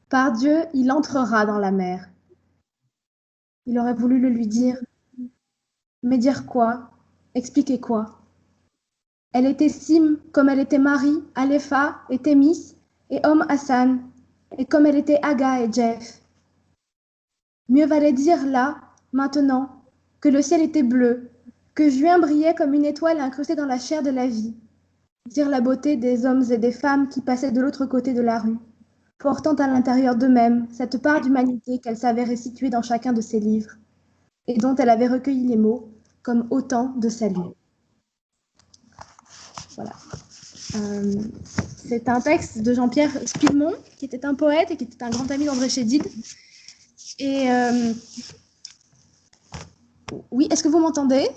Par Dieu, il entrera dans la mer. Il aurait voulu le lui dire. Mais dire quoi? Expliquer quoi? Elle était Sim comme elle était Marie, Alepha et Thémis, et Hassan, et comme elle était Aga et Jeff. Mieux valait dire là, maintenant, que le ciel était bleu, que juin brillait comme une étoile incrustée dans la chair de la vie. Dire la beauté des hommes et des femmes qui passaient de l'autre côté de la rue, portant à l'intérieur d'eux-mêmes cette part d'humanité qu'elle savait restituer dans chacun de ses livres, et dont elle avait recueilli les mots comme autant de salut. Voilà. C'est un texte de Jean-Pierre Spillemont, qui était un poète et qui était un grand ami d'André Chédid. Et oui, est-ce que vous m'entendez?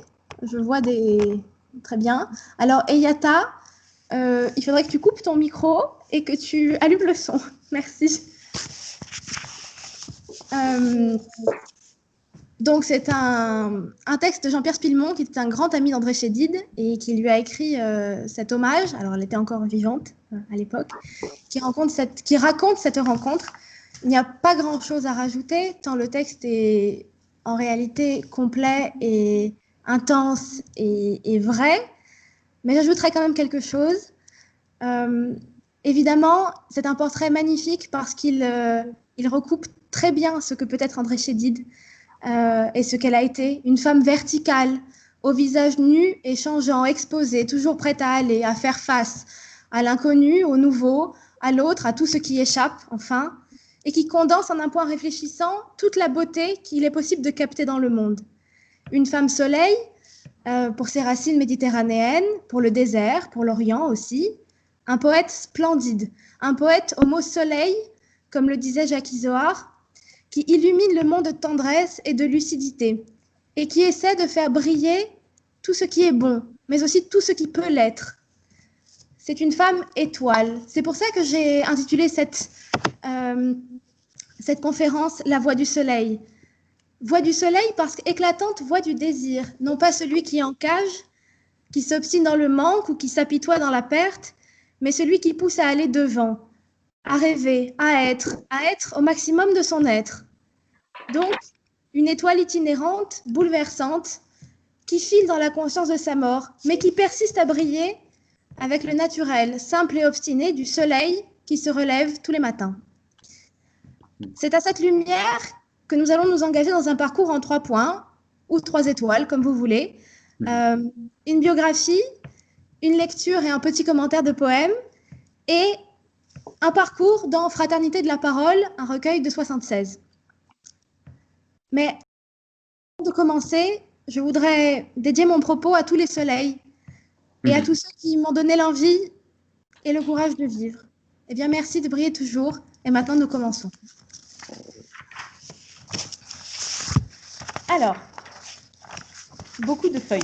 Je vois des... Très bien. Alors, Eyata, il faudrait que tu coupes ton micro et que tu allumes le son. Merci. Donc, c'est un texte de Jean-Pierre Spillemont, qui était un grand ami d'André Chédid et qui lui a écrit cet hommage. Alors, elle était encore vivante à l'époque, qui raconte cette rencontre. Il n'y a pas grand-chose à rajouter, tant le texte est en réalité complet et intense et vrai. Mais j'ajouterai quand même quelque chose. Évidemment, c'est un portrait magnifique parce qu'il recoupe très bien ce que peut être André Chédid et ce qu'elle a été. Une femme verticale, au visage nu et changeant, exposée, toujours prête à aller, à faire face à l'inconnu, au nouveau, à l'autre, à tout ce qui échappe, enfin, et qui condense en un point réfléchissant toute la beauté qu'il est possible de capter dans le monde. Une femme soleil, pour ses racines méditerranéennes, pour le désert, pour l'Orient aussi. Un poète splendide, un poète au mot soleil, comme le disait Jacques Izoard, qui illumine le monde de tendresse et de lucidité, et qui essaie de faire briller tout ce qui est bon, mais aussi tout ce qui peut l'être. C'est une femme étoile. C'est pour ça que j'ai intitulé cette conférence « La voix du soleil ». Voix du soleil parce qu'éclatante voix du désir, non pas celui qui en cage, qui s'obstine dans le manque ou qui s'apitoie dans la perte, mais celui qui pousse à aller devant, à rêver, à être au maximum de son être. Donc, une étoile itinérante, bouleversante, qui file dans la conscience de sa mort, mais qui persiste à briller avec le naturel, simple et obstiné du soleil qui se relève tous les matins. C'est à cette lumière que nous allons nous engager dans un parcours en 3 points, ou 3 étoiles, comme vous voulez. Une biographie, une lecture et un petit commentaire de poème, et un parcours dans Fraternité de la parole, un recueil de 76. Mais avant de commencer, je voudrais dédier mon propos à tous les soleils et à tous ceux qui m'ont donné l'envie et le courage de vivre. Eh bien, merci de briller toujours. Et maintenant, nous commençons. Alors, beaucoup de feuilles.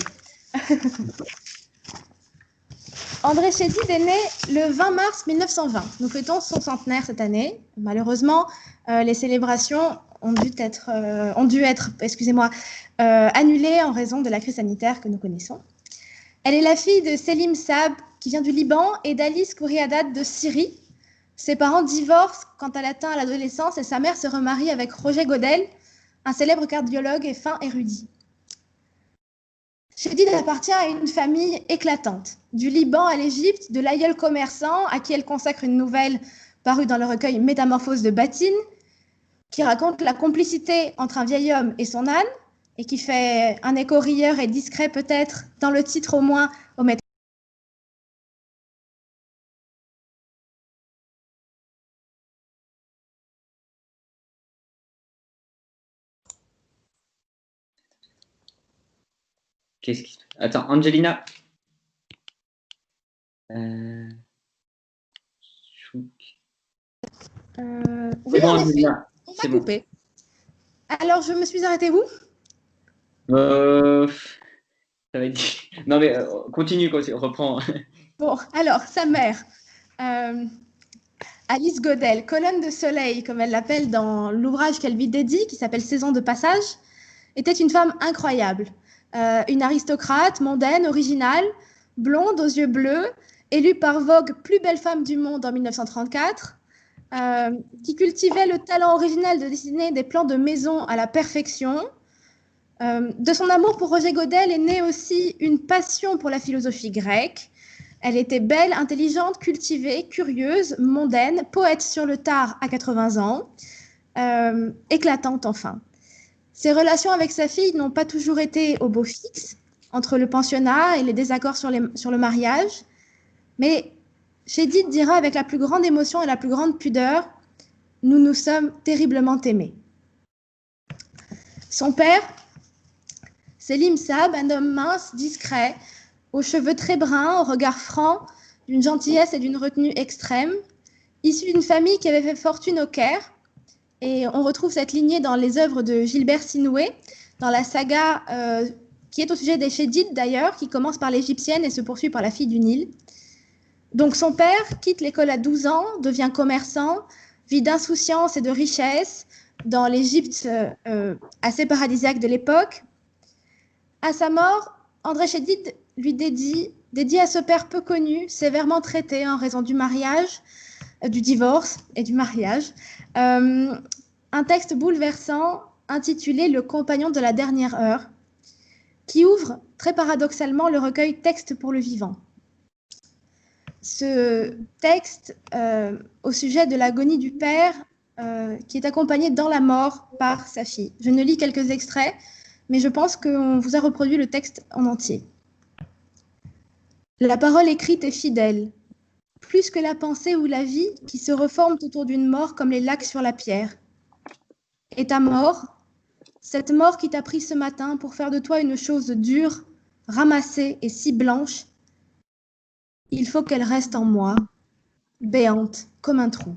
André Chédid est né le 20 mars 1920. Nous fêtons son centenaire cette année. Malheureusement, les célébrations ont dû être annulées en raison de la crise sanitaire que nous connaissons. Elle est la fille de Selim Saab, qui vient du Liban, et d'Alice Kouriadat de Syrie. Ses parents divorcent quand elle atteint l'adolescence et sa mère se remarie avec Roger Godel, un célèbre cardiologue et fin érudit. Chédid appartient à une famille éclatante. Du Liban à l'Égypte, de l'aïeul commerçant à qui elle consacre une nouvelle parue dans le recueil Métamorphose de Batine, qui raconte la complicité entre un vieil homme et son âne, et qui fait un écho rieur et discret peut-être, dans le titre au moins, au maître. Qu'est-ce qui... Attends, Angelina. Oui, bon, en effet, on m'a coupé. Bon. Alors, je me suis arrêtée où? Ça va être... Non, mais continue, reprends. Bon, alors, sa mère, Alice Godel, colonne de soleil, comme elle l'appelle dans l'ouvrage qu'elle lui dédie, qui s'appelle Saison de passage, était une femme incroyable. Une aristocrate, mondaine, originale, blonde aux yeux bleus, élue par Vogue plus belle femme du monde en 1934, qui cultivait le talent original de dessiner des plans de maison à la perfection. De son amour pour Roger Godel est née aussi une passion pour la philosophie grecque. Elle était belle, intelligente, cultivée, curieuse, mondaine, poète sur le tard à 80 ans, éclatante enfin. Ses relations avec sa fille n'ont pas toujours été au beau fixe, entre le pensionnat et les désaccords sur le mariage, mais Chédid dira avec la plus grande émotion et la plus grande pudeur, « Nous nous sommes terriblement aimés ». Son père, Selim Saab, un homme mince, discret, aux cheveux très bruns, au regard franc, d'une gentillesse et d'une retenue extrême, issu d'une famille qui avait fait fortune au Caire. Et on retrouve cette lignée dans les œuvres de Gilbert Sinoué, dans la saga qui est au sujet des Chédides d'ailleurs, qui commence par l'égyptienne et se poursuit par la fille du Nil. Donc son père quitte l'école à 12 ans, devient commerçant, vit d'insouciance et de richesse dans l'Égypte assez paradisiaque de l'époque. À sa mort, André Chédid lui dédie à ce père peu connu, sévèrement traité en raison du mariage, du divorce et du mariage, un texte bouleversant intitulé « Le compagnon de la dernière heure », qui ouvre très paradoxalement le recueil « Texte pour le vivant ». Ce texte au sujet de l'agonie du père qui est accompagné dans la mort par sa fille. Je ne lis quelques extraits, mais je pense qu'on vous a reproduit le texte en entier. La parole écrite est fidèle, plus que la pensée ou la vie qui se reforment autour d'une mort comme les lacs sur la pierre. Et ta mort, cette mort qui t'a pris ce matin pour faire de toi une chose dure, ramassée et si blanche, il faut qu'elle reste en moi, béante comme un trou.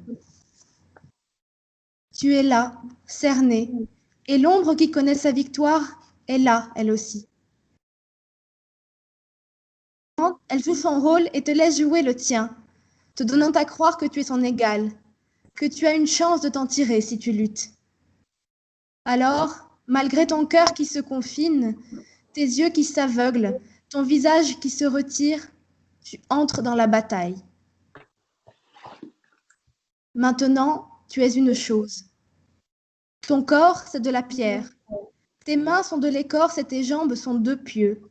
Tu es là, cernée, et l'ombre qui connaît sa victoire est là, elle aussi. Elle joue son rôle et te laisse jouer le tien, te donnant à croire que tu es son égal, que tu as une chance de t'en tirer si tu luttes. Alors, malgré ton cœur qui se confine, tes yeux qui s'aveuglent, ton visage qui se retire, tu entres dans la bataille. Maintenant, tu es une chose. Ton corps, c'est de la pierre. Tes mains sont de l'écorce et tes jambes sont deux pieux.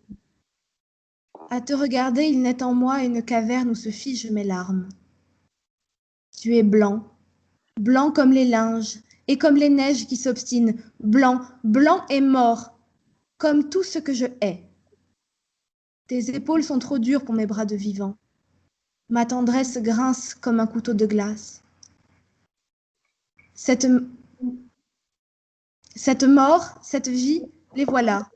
À te regarder, il n'est en moi une caverne où se figent mes larmes. Tu es blanc, blanc comme les linges et comme les neiges qui s'obstinent, blanc, blanc et mort, comme tout ce que je hais. Tes épaules sont trop dures pour mes bras de vivant. Ma tendresse grince comme un couteau de glace. Cette mort, cette vie, les voilà.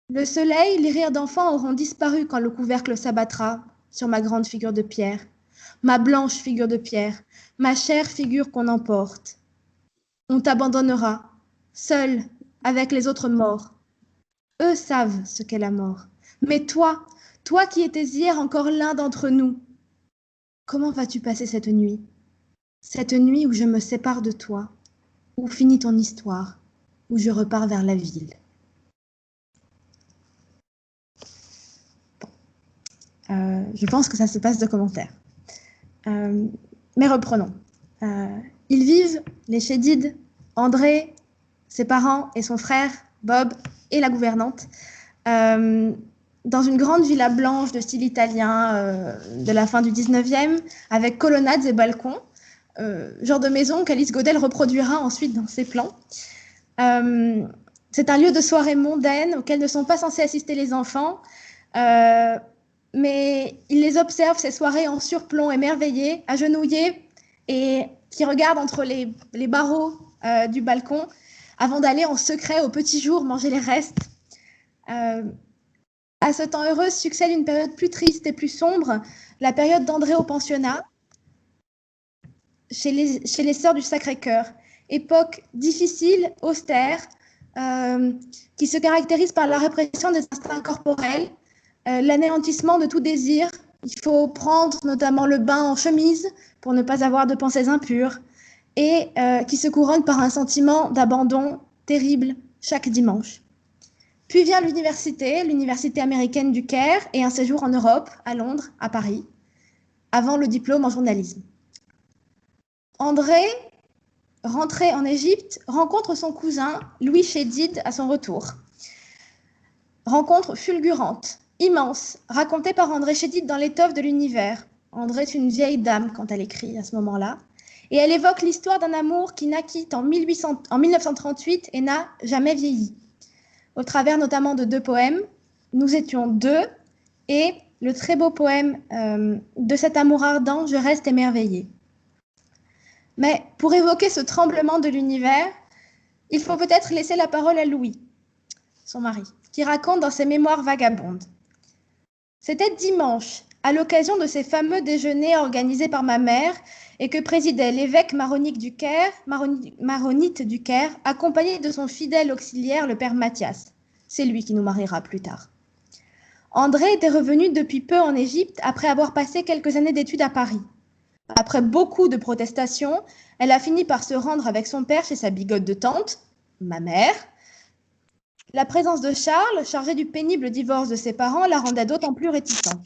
Le soleil, les rires d'enfants auront disparu quand le couvercle s'abattra sur ma grande figure de pierre, ma blanche figure de pierre, ma chère figure qu'on emporte. On t'abandonnera, seul, avec les autres morts. Eux savent ce qu'est la mort. Mais toi, toi qui étais hier encore l'un d'entre nous, comment vas-tu passer cette nuit? Cette nuit où je me sépare de toi, où finit ton histoire, où je repars vers la ville. Je pense que ça se passe de commentaires. Mais reprenons. Ils vivent, les Chédides, André, ses parents et son frère, Bob, et la gouvernante, dans une grande villa blanche de style italien de la fin du 19e, avec colonnades et balcons, genre de maison qu'Alice Godel reproduira ensuite dans ses plans. C'est un lieu de soirée mondaine auquel ne sont pas censés assister les enfants, mais ils les observent, ces soirées en surplomb, émerveillés, agenouillés, et qui regardent entre les barreaux du balcon avant d'aller en secret au petit jour manger les restes. À ce temps heureux succède une période plus triste et plus sombre, la période d'André au pensionnat, chez les Sœurs du Sacré-Cœur. Époque difficile, austère, qui se caractérise par la répression des instincts corporels, l'anéantissement de tout désir. Il faut prendre notamment le bain en chemise pour ne pas avoir de pensées impures et qui se couronne par un sentiment d'abandon terrible chaque dimanche. Puis vient l'université américaine du Caire et un séjour en Europe, à Londres, à Paris, avant le diplôme en journalisme. André, rentré en Égypte, rencontre son cousin Louis Chédid à son retour. Rencontre fulgurante, immense, racontée par André Chédid dans l'étoffe de l'univers. André est une vieille dame quand elle écrit à ce moment-là. Et elle évoque l'histoire d'un amour qui naquit en 1938 et n'a jamais vieilli. Au travers notamment de 2 poèmes, Nous étions 2 et le très beau poème de cet amour ardent, Je reste émerveillée. Mais pour évoquer ce tremblement de l'univers, il faut peut-être laisser la parole à Louis, son mari, qui raconte dans ses mémoires vagabondes. C'était dimanche, à l'occasion de ces fameux déjeuners organisés par ma mère et que présidait l'évêque maronite du Caire, accompagné de son fidèle auxiliaire, le père Mathias. C'est lui qui nous mariera plus tard. André était revenu depuis peu en Égypte après avoir passé quelques années d'études à Paris. Après beaucoup de protestations, elle a fini par se rendre avec son père chez sa bigote de tante, ma mère. La présence de Charles, chargé du pénible divorce de ses parents, la rendait d'autant plus réticente.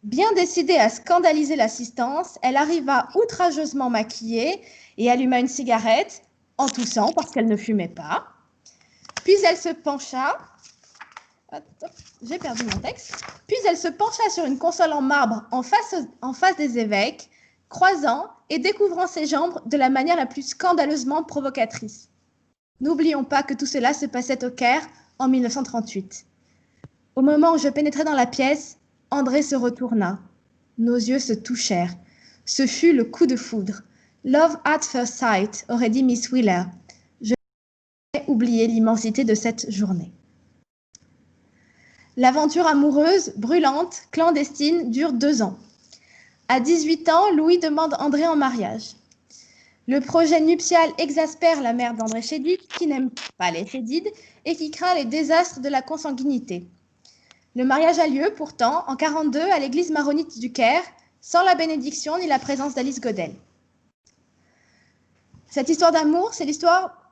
Bien décidée à scandaliser l'assistance, elle arriva outrageusement maquillée et alluma une cigarette, en toussant parce qu'elle ne fumait pas. Puis elle se pencha... J'ai perdu mon texte. Puis elle se pencha sur une console en marbre en face des évêques, croisant et découvrant ses jambes de la manière la plus scandaleusement provocatrice. N'oublions pas que tout cela se passait au Caire en 1938. Au moment où je pénétrais dans la pièce, André se retourna. Nos yeux se touchèrent. Ce fut le coup de foudre. Love at first sight, aurait dit Miss Wheeler. Je n'ai oublié l'immensité de cette journée. L'aventure amoureuse, brûlante, clandestine, dure 2 ans. À 18 ans, Louis demande André en mariage. Le projet nuptial exaspère la mère d'André Chédid, qui n'aime pas les Chédid et qui craint les désastres de la consanguinité. Le mariage a lieu, pourtant, en 1942 à l'église maronite du Caire, sans la bénédiction ni la présence d'Alice Godel. Cette histoire d'amour, c'est l'histoire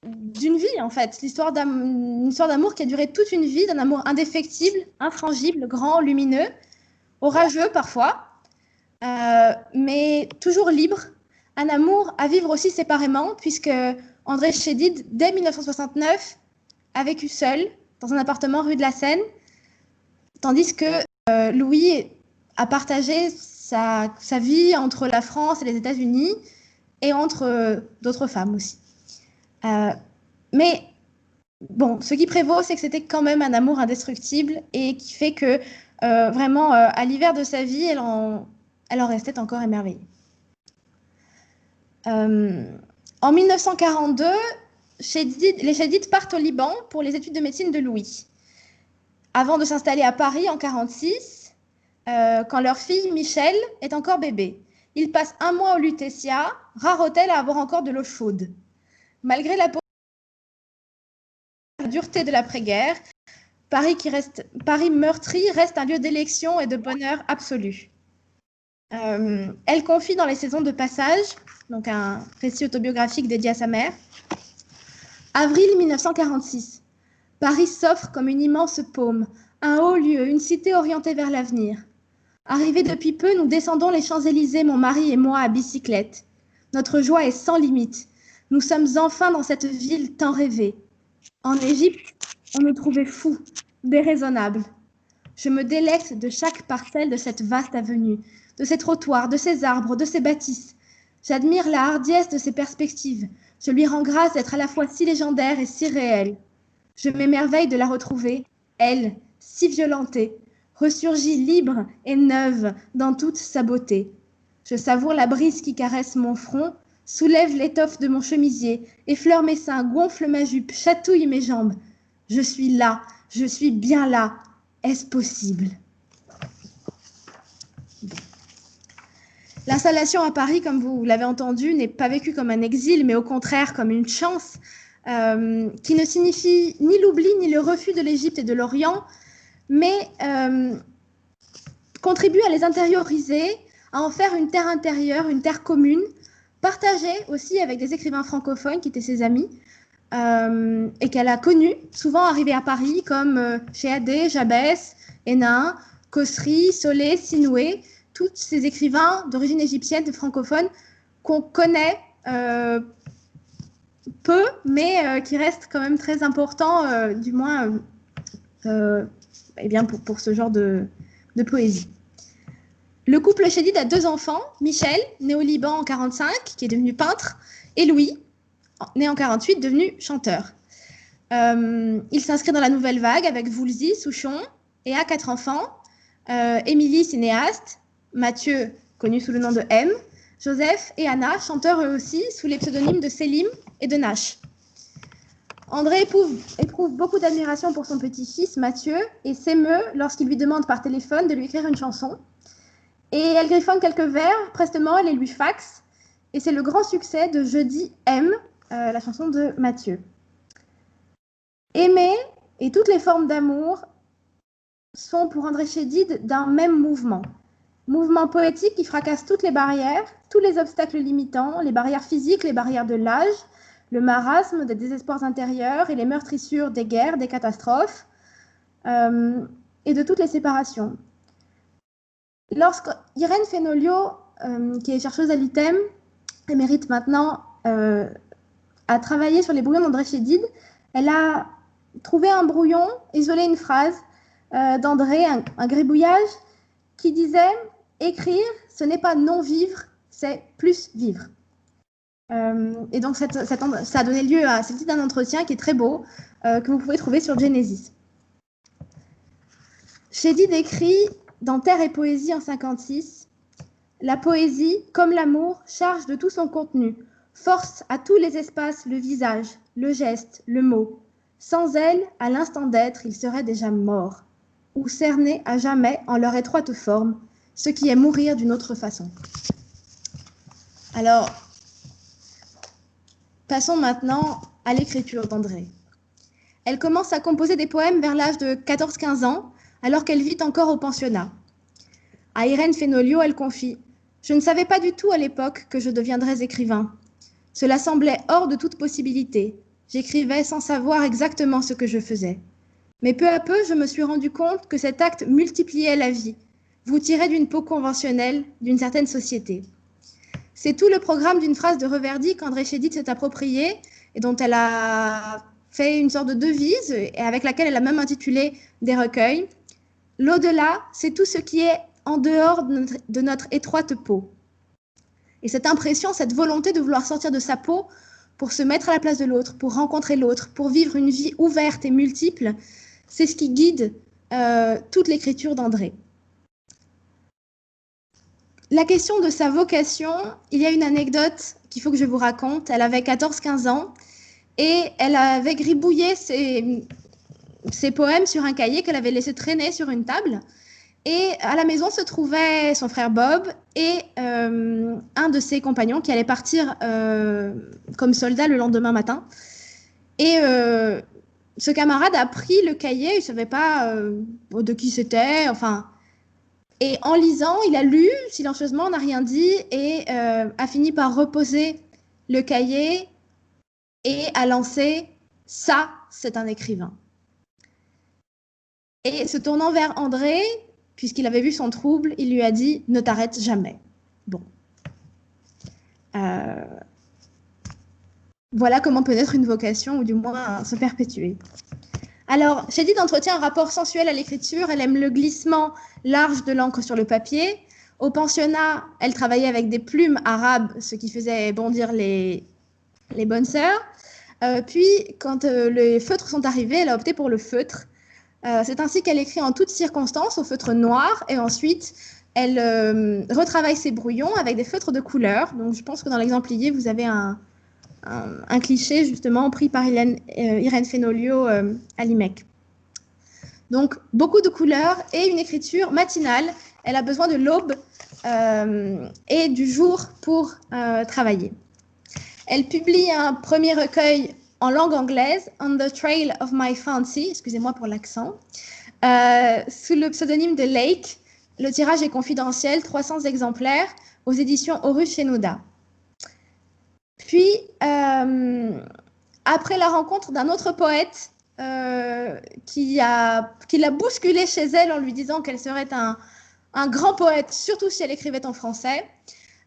d'une vie, en fait. Une histoire d'amour qui a duré toute une vie, d'un amour indéfectible, infrangible, grand, lumineux, orageux parfois, mais toujours libre. Un amour à vivre aussi séparément, puisque André Chédid, dès 1969, a vécu seul dans un appartement rue de la Seine, tandis que Louis a partagé sa vie entre la France et les États-Unis et entre d'autres femmes aussi. Mais bon, ce qui prévaut, c'est que c'était quand même un amour indestructible et qui fait que vraiment, à l'hiver de sa vie, elle en restait encore émerveillée. En 1942, les Chédid partent au Liban pour les études de médecine de Louis, avant de s'installer à Paris en 1946, quand leur fille Michel est encore bébé. Ils passent 1 mois au Lutetia, rare hôtel à avoir encore de l'eau chaude. Malgré la dureté de l'après-guerre, Paris meurtri reste un lieu d'élection et de bonheur absolu. Elle confie dans Les Saisons de passage, donc un récit autobiographique dédié à sa mère. Avril 1946. Paris s'offre comme une immense paume, un haut lieu, une cité orientée vers l'avenir. Arrivés depuis peu, nous descendons les Champs-Élysées, mon mari et moi, à bicyclette. Notre joie est sans limite. Nous sommes enfin dans cette ville tant rêvée. En Égypte, on nous trouvait fous, déraisonnables. Je me délecte de chaque parcelle de cette vaste avenue, de ces trottoirs, de ces arbres, de ces bâtisses. J'admire la hardiesse de ces perspectives. Je lui rends grâce d'être à la fois si légendaire et si réelle. Je m'émerveille de la retrouver, elle, si violentée, ressurgie libre et neuve dans toute sa beauté. Je savoure la brise qui caresse mon front, soulève l'étoffe de mon chemisier, effleure mes seins, gonfle ma jupe, chatouille mes jambes. Je suis là, je suis bien là. Est-ce possible? L'installation à Paris, comme vous l'avez entendu, n'est pas vécue comme un exil, mais au contraire comme une chance qui ne signifie ni l'oubli ni le refus de l'Égypte et de l'Orient, mais contribue à les intérioriser, à en faire une terre intérieure, une terre commune, partagée aussi avec des écrivains francophones qui étaient ses amis et qu'elle a connus, souvent arrivés à Paris, comme Chéadé, Jabès, Hénin, Cossery, Solé, Sinoué, tous ces écrivains d'origine égyptienne, francophones, qu'on connaît peu, mais qui restent quand même très importants, du moins eh bien pour ce genre de poésie. Le couple Chédid a 2 enfants, Michel, né au Liban en 1945, qui est devenu peintre, et Louis, né en 1948, devenu chanteur. Il s'inscrit dans la nouvelle vague avec Voulzy, Souchon, et a 4 enfants, Émilie, cinéaste, Mathieu, connu sous le nom de M, Joseph et Anna, chanteurs eux aussi, sous les pseudonymes de Selim et de Nash. André éprouve beaucoup d'admiration pour son petit-fils Mathieu et s'émeut lorsqu'il lui demande par téléphone de lui écrire une chanson. Et elle griffonne quelques vers, prestement, elle les lui faxe. Et c'est le grand succès de Je dis M, la chanson de Mathieu. Aimer et toutes les formes d'amour sont pour André Chédid d'un même mouvement. Mouvement poétique qui fracasse toutes les barrières, tous les obstacles limitants, les barrières physiques, les barrières de l'âge, le marasme des désespoirs intérieurs et les meurtrissures des guerres, des catastrophes et de toutes les séparations. Lorsque Irène Fenolio, qui est chercheuse à l'ITEM, émérite maintenant, a travaillé sur les brouillons d'André Chédid, elle a trouvé un brouillon, isolé une phrase d'André, un gribouillage, qui disait « Écrire, ce n'est pas non-vivre, c'est plus vivre ». Et donc, ça a donné lieu à ce type d'un entretien qui est très beau, que vous pouvez trouver sur Genesis. Chédid écrit dans Terre et poésie en 1956, « La poésie, comme l'amour, charge de tout son contenu, force à tous les espaces le visage, le geste, le mot. Sans elle, à l'instant d'être, il serait déjà mort, ou cerné à jamais en leur étroite forme, ce qui est mourir d'une autre façon. » Alors, passons maintenant à l'écriture d'André. Elle commence à composer des poèmes vers l'âge de 14-15 ans, alors qu'elle vit encore au pensionnat. À Irène Fenolio, elle confie « Je ne savais pas du tout à l'époque que je deviendrais écrivain. Cela semblait hors de toute possibilité. J'écrivais sans savoir exactement ce que je faisais. Mais peu à peu, je me suis rendu compte que cet acte multipliait la vie, vous tirait d'une peau conventionnelle, d'une certaine société. C'est tout le programme d'une phrase de Reverdy qu'André Chédid s'est appropriée et dont elle a fait une sorte de devise et avec laquelle elle a même intitulé des recueils. L'au-delà, c'est tout ce qui est en dehors de notre étroite peau. Et cette impression, cette volonté de vouloir sortir de sa peau pour se mettre à la place de l'autre, pour rencontrer l'autre, pour vivre une vie ouverte et multiple, c'est ce qui guide toute l'écriture d'André. La question de sa vocation, il y a une anecdote qu'il faut que je vous raconte. Elle avait 14-15 ans et elle avait gribouillé ses poèmes sur un cahier qu'elle avait laissé traîner sur une table. Et à la maison se trouvait son frère Bob et un de ses compagnons qui allait partir comme soldat le lendemain matin. Et ce camarade a pris le cahier, il ne savait pas de qui c'était, enfin... Et en lisant, il a lu silencieusement, n'a rien dit et a fini par reposer le cahier et a lancé « Ça, c'est un écrivain ». Et se tournant vers André, puisqu'il avait vu son trouble, il lui a dit « Ne t'arrête jamais ». Bon. Voilà comment peut naître une vocation, ou du moins se perpétuer. Alors, Chédid entretient un rapport sensuel à l'écriture. Elle aime le glissement large de l'encre sur le papier. Au pensionnat, elle travaillait avec des plumes arabes, ce qui faisait bondir les bonnes sœurs. Puis, quand les feutres sont arrivés, elle a opté pour le feutre. C'est ainsi qu'elle écrit en toutes circonstances au feutre noir. Et ensuite, elle retravaille ses brouillons avec des feutres de couleur. Donc, je pense que dans l'exemplier, vous avez un cliché justement pris par Irène Fenolio à l'IMEC. Donc beaucoup de couleurs et une écriture matinale. Elle a besoin de l'aube et du jour pour travailler. Elle publie un premier recueil en langue anglaise, On the Trail of My Fancy, excusez-moi pour l'accent, sous le pseudonyme de Lake. Le tirage est confidentiel, 300 exemplaires aux éditions Horus Shenoda. Puis, après la rencontre d'un autre poète qui l'a bousculée chez elle en lui disant qu'elle serait un grand poète, surtout si elle écrivait en français.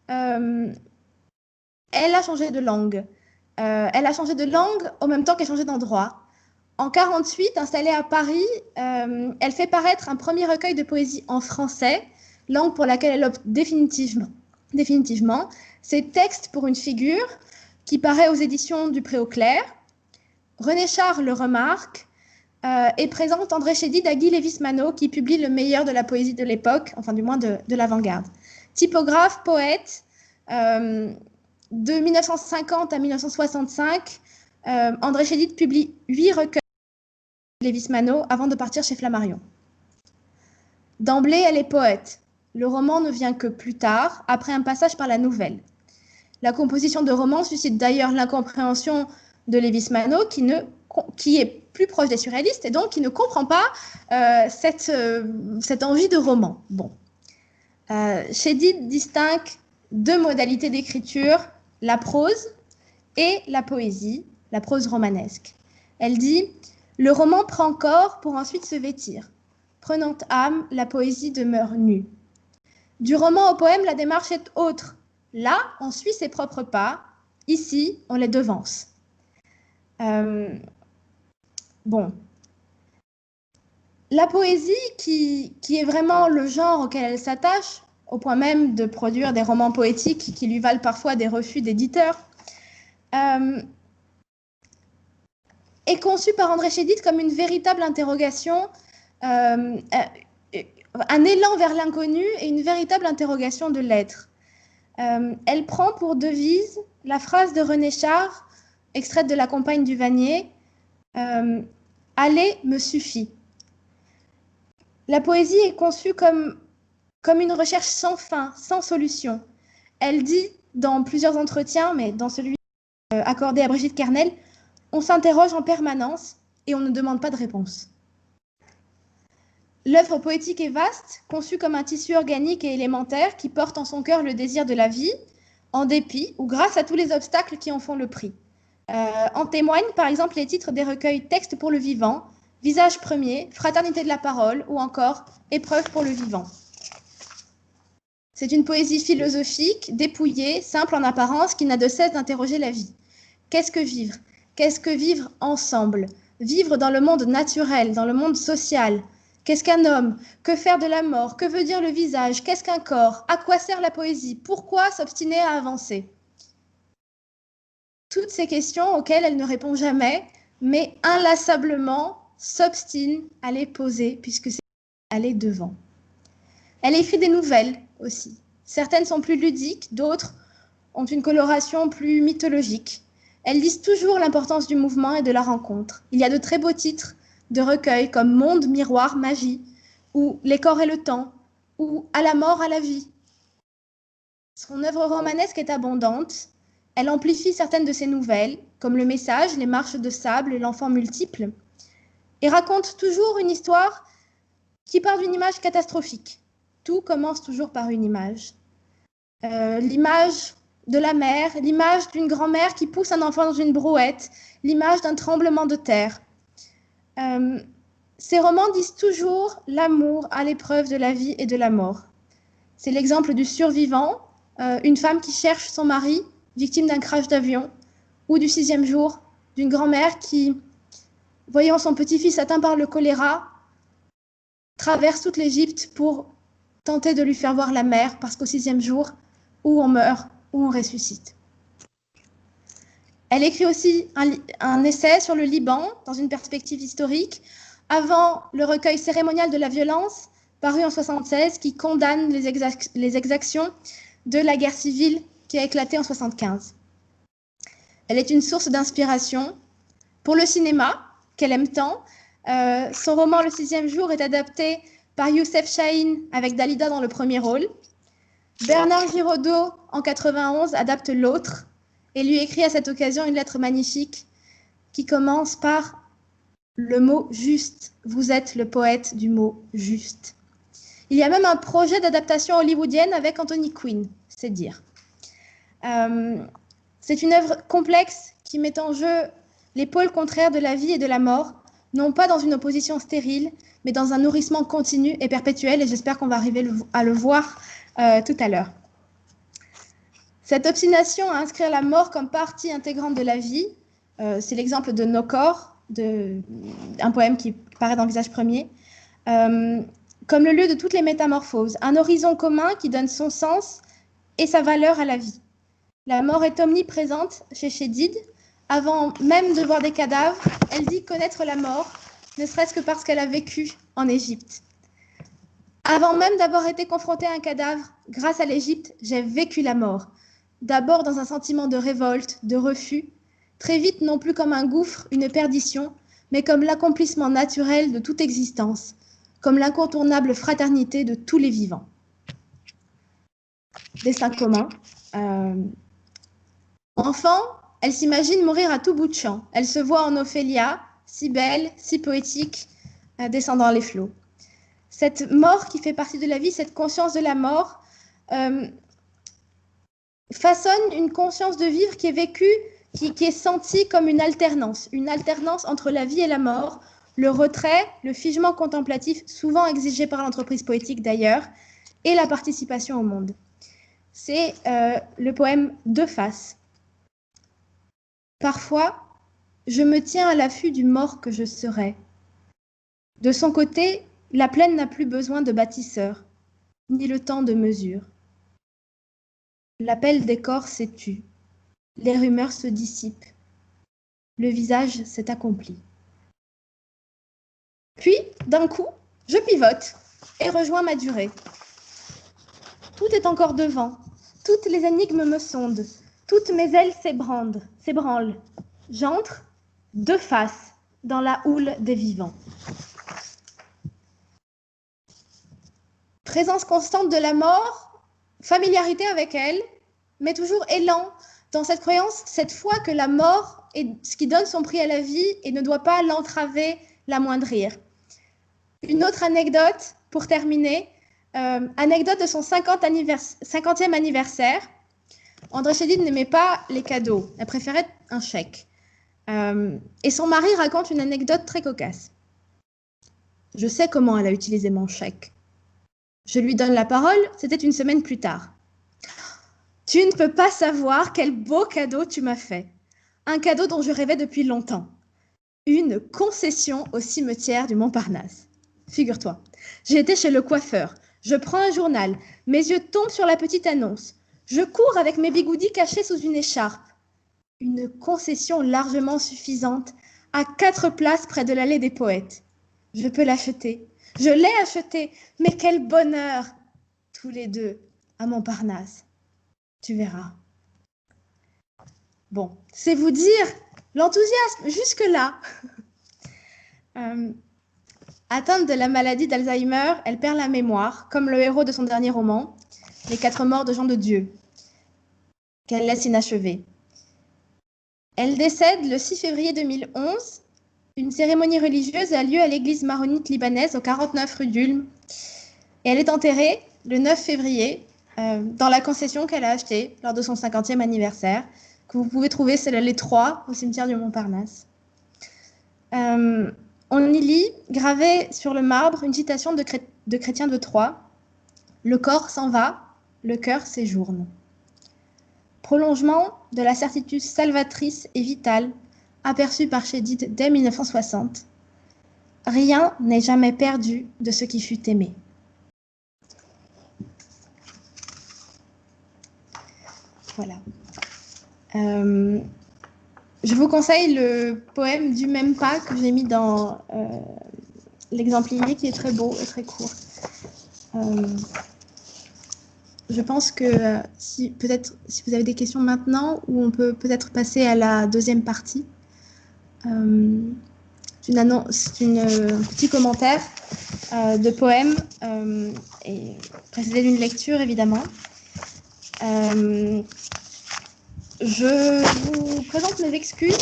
Elle a changé de langue. Elle a changé de langue au même temps qu'elle changeait d'endroit. En 1948, installée à Paris, elle fait paraître un premier recueil de poésie en français, langue pour laquelle elle opte définitivement. C'est Texte pour une figure, qui paraît aux éditions du Pré-au-Clair. René Char le remarque et présente André Chédid à Guy Lévis-Manot, qui publie le meilleur de la poésie de l'époque, enfin du moins de l'avant-garde. Typographe, poète, de 1950 à 1965, André Chédid publie 8 recueils de Lévis-Manot avant de partir chez Flammarion. D'emblée, elle est poète. Le roman ne vient que plus tard, après un passage par la nouvelle. La composition de romans suscite d'ailleurs l'incompréhension de Lévis-Manot, qui est plus proche des surréalistes et donc qui ne comprend pas cette envie de roman. Bon. Chédid distingue 2 modalités d'écriture, la prose et la poésie, la prose romanesque. Elle dit « Le roman prend corps pour ensuite se vêtir. Prenant âme, la poésie demeure nue. Du roman au poème, la démarche est autre. Là, on suit ses propres pas. Ici, on les devance. » Bon. La poésie, qui est vraiment le genre auquel elle s'attache, au point même de produire des romans poétiques qui lui valent parfois des refus d'éditeurs, est conçue par André Chédid comme une véritable interrogation, un élan vers l'inconnu et une véritable interrogation de l'être. Elle prend pour devise la phrase de René Char, extraite de La Compagne du Vannier, « Aller me suffit ». La poésie est conçue comme une recherche sans fin, sans solution. Elle dit dans plusieurs entretiens, mais dans celui accordé à Brigitte Kernel, on s'interroge en permanence et on ne demande pas de réponse. L'œuvre poétique est vaste, conçue comme un tissu organique et élémentaire qui porte en son cœur le désir de la vie, en dépit ou grâce à tous les obstacles qui en font le prix. En témoignent par exemple les titres des recueils Texte pour le vivant, Visage premier, Fraternité de la parole ou encore Épreuve pour le vivant. C'est une poésie philosophique, dépouillée, simple en apparence, qui n'a de cesse d'interroger la vie. Qu'est-ce que vivre? Qu'est-ce que vivre ensemble? Vivre dans le monde naturel, dans le monde social. Qu'est-ce qu'un homme? Que faire de la mort? Que veut dire le visage? Qu'est-ce qu'un corps? À quoi sert la poésie? Pourquoi s'obstiner à avancer? Toutes ces questions auxquelles elle ne répond jamais, mais inlassablement s'obstine à les poser, puisque c'est aller devant. Elle écrit des nouvelles aussi. Certaines sont plus ludiques, d'autres ont une coloration plus mythologique. Elles disent toujours l'importance du mouvement et de la rencontre. Il y a de très beaux titres de recueils comme Monde, Miroir, Magie, ou Les corps et le temps, ou À la mort, à la vie. Son œuvre romanesque est abondante. Elle amplifie certaines de ses nouvelles, comme Le Message, Les marches de sable et L'enfant multiple, et raconte toujours une histoire qui part d'une image catastrophique. Tout commence toujours par une image. L'image de la mer, l'image d'une grand-mère qui pousse un enfant dans une brouette, l'image d'un tremblement de terre. Ces romans disent toujours l'amour à l'épreuve de la vie et de la mort. C'est l'exemple du survivant, une femme qui cherche son mari, victime d'un crash d'avion, ou du 6e jour, d'une grand-mère qui, voyant son petit-fils atteint par le choléra, traverse toute l'Égypte pour tenter de lui faire voir la mer, parce qu'au 6e jour, où on meurt, où on ressuscite. Elle écrit aussi un essai sur le Liban, dans une perspective historique, avant le recueil cérémonial de la violence, paru en 1976, qui condamne les exactions de la guerre civile qui a éclaté en 1975. Elle est une source d'inspiration pour le cinéma, qu'elle aime tant. Son roman Le 6e jour est adapté par Youssef Chahine avec Dalida dans le premier rôle. Bernard Giraudot, en 1991, adapte L'autre et lui écrit à cette occasion une lettre magnifique qui commence par le mot juste. Vous êtes le poète du mot juste. Il y a même un projet d'adaptation hollywoodienne avec Anthony Quinn, c'est dire. C'est une œuvre complexe qui met en jeu les pôles contraires de la vie et de la mort, non pas dans une opposition stérile, mais dans un nourrissement continu et perpétuel, et j'espère qu'on va arriver à le voir tout à l'heure. Cette obstination à inscrire la mort comme partie intégrante de la vie, c'est l'exemple de Nos corps, un poème qui paraît dans Visage premier, comme le lieu de toutes les métamorphoses, un horizon commun qui donne son sens et sa valeur à la vie. La mort est omniprésente chez Chédid. Avant même de voir des cadavres, elle dit connaître la mort, ne serait-ce que parce qu'elle a vécu en Égypte. Avant même d'avoir été confrontée à un cadavre, grâce à l'Égypte, j'ai vécu la mort. D'abord dans un sentiment de révolte, de refus, très vite non plus comme un gouffre, une perdition, mais comme l'accomplissement naturel de toute existence, comme l'incontournable fraternité de tous les vivants. Destin commun. Enfant, elle s'imagine mourir à tout bout de champ. Elle se voit en Ophélia, si belle, si poétique, descendant les flots. Cette mort qui fait partie de la vie, cette conscience de la mort, façonne une conscience de vivre qui est vécue, qui est sentie comme une alternance entre la vie et la mort, le retrait, le figement contemplatif, souvent exigé par l'entreprise poétique d'ailleurs, et la participation au monde. C'est le poème Deux faces. Parfois, je me tiens à l'affût du mort que je serai. De son côté, la plaine n'a plus besoin de bâtisseurs, ni le temps de mesure. L'appel des corps s'est tu, les rumeurs se dissipent, le visage s'est accompli. Puis, d'un coup, je pivote et rejoins ma durée. Tout est encore devant, toutes les énigmes me sondent, toutes mes ailes s'ébranlent. J'entre, deux faces, dans la houle des vivants. Présence constante de la mort, familiarité avec elle, mais toujours élan dans cette croyance, cette foi que la mort est ce qui donne son prix à la vie et ne doit pas l'entraver, l'amoindrir. Une autre anecdote pour terminer, anecdote de son 50e anniversaire. André Chédid n'aimait pas les cadeaux, elle préférait un chèque. Et son mari raconte une anecdote très cocasse. Je sais comment elle a utilisé mon chèque. Je lui donne la parole, c'était une semaine plus tard. Tu ne peux pas savoir quel beau cadeau tu m'as fait. Un cadeau dont je rêvais depuis longtemps. Une concession au cimetière du Montparnasse. Figure-toi, j'ai été chez le coiffeur. Je prends un journal. Mes yeux tombent sur la petite annonce. Je cours avec mes bigoudis cachés sous une écharpe. Une concession largement suffisante à 4 places près de l'allée des poètes. Je peux l'acheter. Je l'ai acheté. Mais quel bonheur! Tous les deux à Montparnasse. Tu verras. Bon, c'est vous dire l'enthousiasme jusque-là. Atteinte de la maladie d'Alzheimer, elle perd la mémoire, comme le héros de son dernier roman, Les 4 morts de Jean de Dieu, qu'elle laisse inachevé. Elle décède le 6 février 2011. Une cérémonie religieuse a lieu à l'église maronite libanaise au 49 rue d'Ulm. Et elle est enterrée le 9 février dans la concession qu'elle a achetée lors de son 50e anniversaire, que vous pouvez trouver, c'est les 3 au cimetière du Montparnasse. On y lit, gravé sur le marbre, une citation de Chrétien de Troyes. Le corps s'en va, le cœur séjourne. Prolongement de la certitude salvatrice et vitale aperçue par Chédid dès 1960. Rien n'est jamais perdu de ce qui fut aimé. Voilà. Je vous conseille le poème du même pas que j'ai mis dans l'exemplier qui est très beau et très court. Je pense que si vous avez des questions maintenant, ou on peut peut-être passer à la deuxième partie. C'est un petit commentaire de poème et précédé d'une lecture évidemment. Je vous présente mes excuses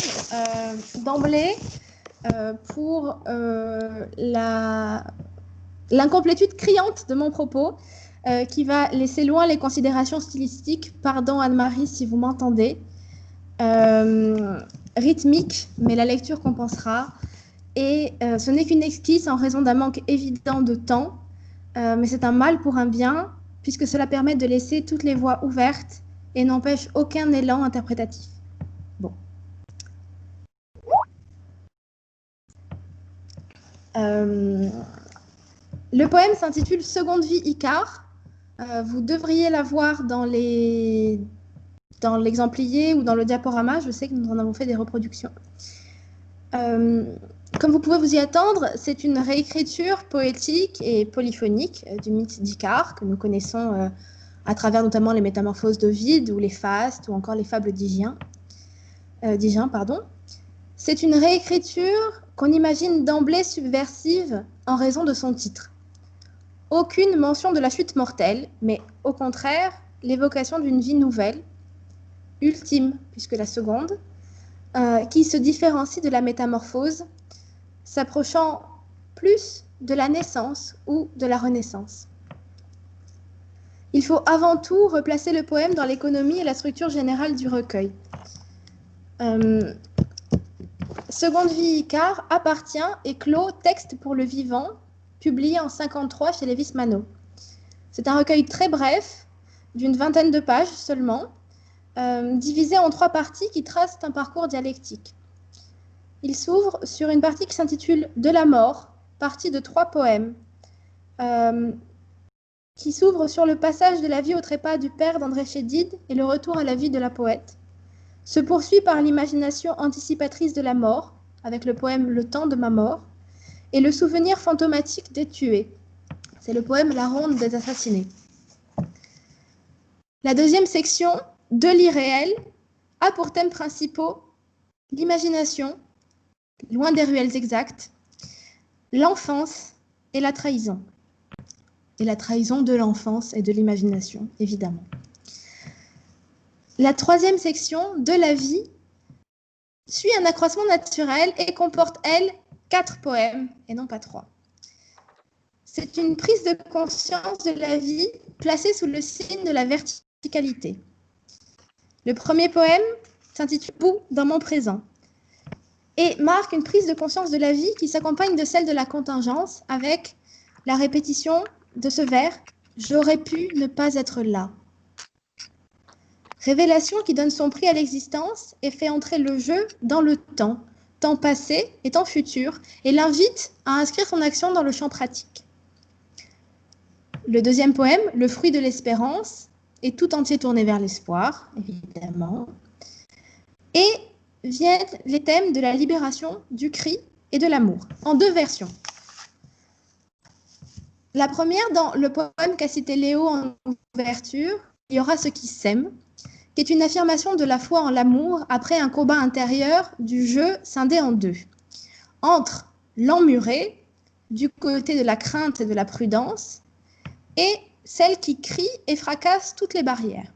d'emblée pour l'incomplétude criante de mon propos qui va laisser loin les considérations stylistiques. Pardon Anne-Marie si vous m'entendez. Rythmique, mais la lecture compensera. Et ce n'est qu'une esquisse en raison d'un manque évident de temps, mais c'est un mal pour un bien, puisque cela permet de laisser toutes les voies ouvertes et n'empêche aucun élan interprétatif. Bon. Le poème s'intitule Seconde vie Icare. Vous devriez la voir dans l'exemplier ou dans le diaporama. Je sais que nous en avons fait des reproductions. Comme vous pouvez vous y attendre, c'est une réécriture poétique et polyphonique du mythe d'Icare que nous connaissons à travers notamment les métamorphoses d'Ovide ou les fastes ou encore les fables d'Hygien. C'est une réécriture qu'on imagine d'emblée subversive en raison de son titre. Aucune mention de la chute mortelle, mais au contraire, l'évocation d'une vie nouvelle, ultime, puisque la seconde, qui se différencie de la métamorphose, s'approchant plus de la naissance ou de la renaissance. Il faut avant tout replacer le poème dans l'économie et la structure générale du recueil. Seconde vie Icare appartient et clôt Texte pour le vivant, publié en 1953 chez Lévis-Manneau. C'est un recueil très bref, d'une vingtaine de pages seulement, divisé en 3 parties qui tracent un parcours dialectique. Il s'ouvre sur une partie qui s'intitule « De la mort », partie de 3 poèmes, qui s'ouvre sur le passage de la vie au trépas du père d'André Chédid et le retour à la vie de la poète, se poursuit par l'imagination anticipatrice de la mort, avec le poème « Le temps de ma mort », et le souvenir fantomatique des tués. C'est le poème « La ronde des assassinés ». La deuxième section, « De l'irréel », a pour thèmes principaux l'imagination, loin des ruelles exactes, l'enfance et la trahison. Et la trahison de l'enfance et de l'imagination, évidemment. La troisième section, de la vie, suit un accroissement naturel et comporte, elle, 4 poèmes et non pas 3. C'est une prise de conscience de la vie placée sous le signe de la verticalité. Le premier poème s'intitule « Bout dans mon présent » et marque une prise de conscience de la vie qui s'accompagne de celle de la contingence avec la répétition de ce vers « J'aurais pu ne pas être là ». Révélation qui donne son prix à l'existence et fait entrer le jeu dans le temps passé et temps futur, et l'invite à inscrire son action dans le champ pratique. Le deuxième poème, Le fruit de l'espérance, est tout entier tourné vers l'espoir, évidemment, et viennent les thèmes de la libération, du cri et de l'amour, en 2 versions. La première, dans le poème qu'a cité Léo en ouverture, il y aura ce qui s'aime, qui est une affirmation de la foi en l'amour après un combat intérieur du jeu scindé en 2. Entre l'emmuré, du côté de la crainte et de la prudence, et celle qui crie et fracasse toutes les barrières.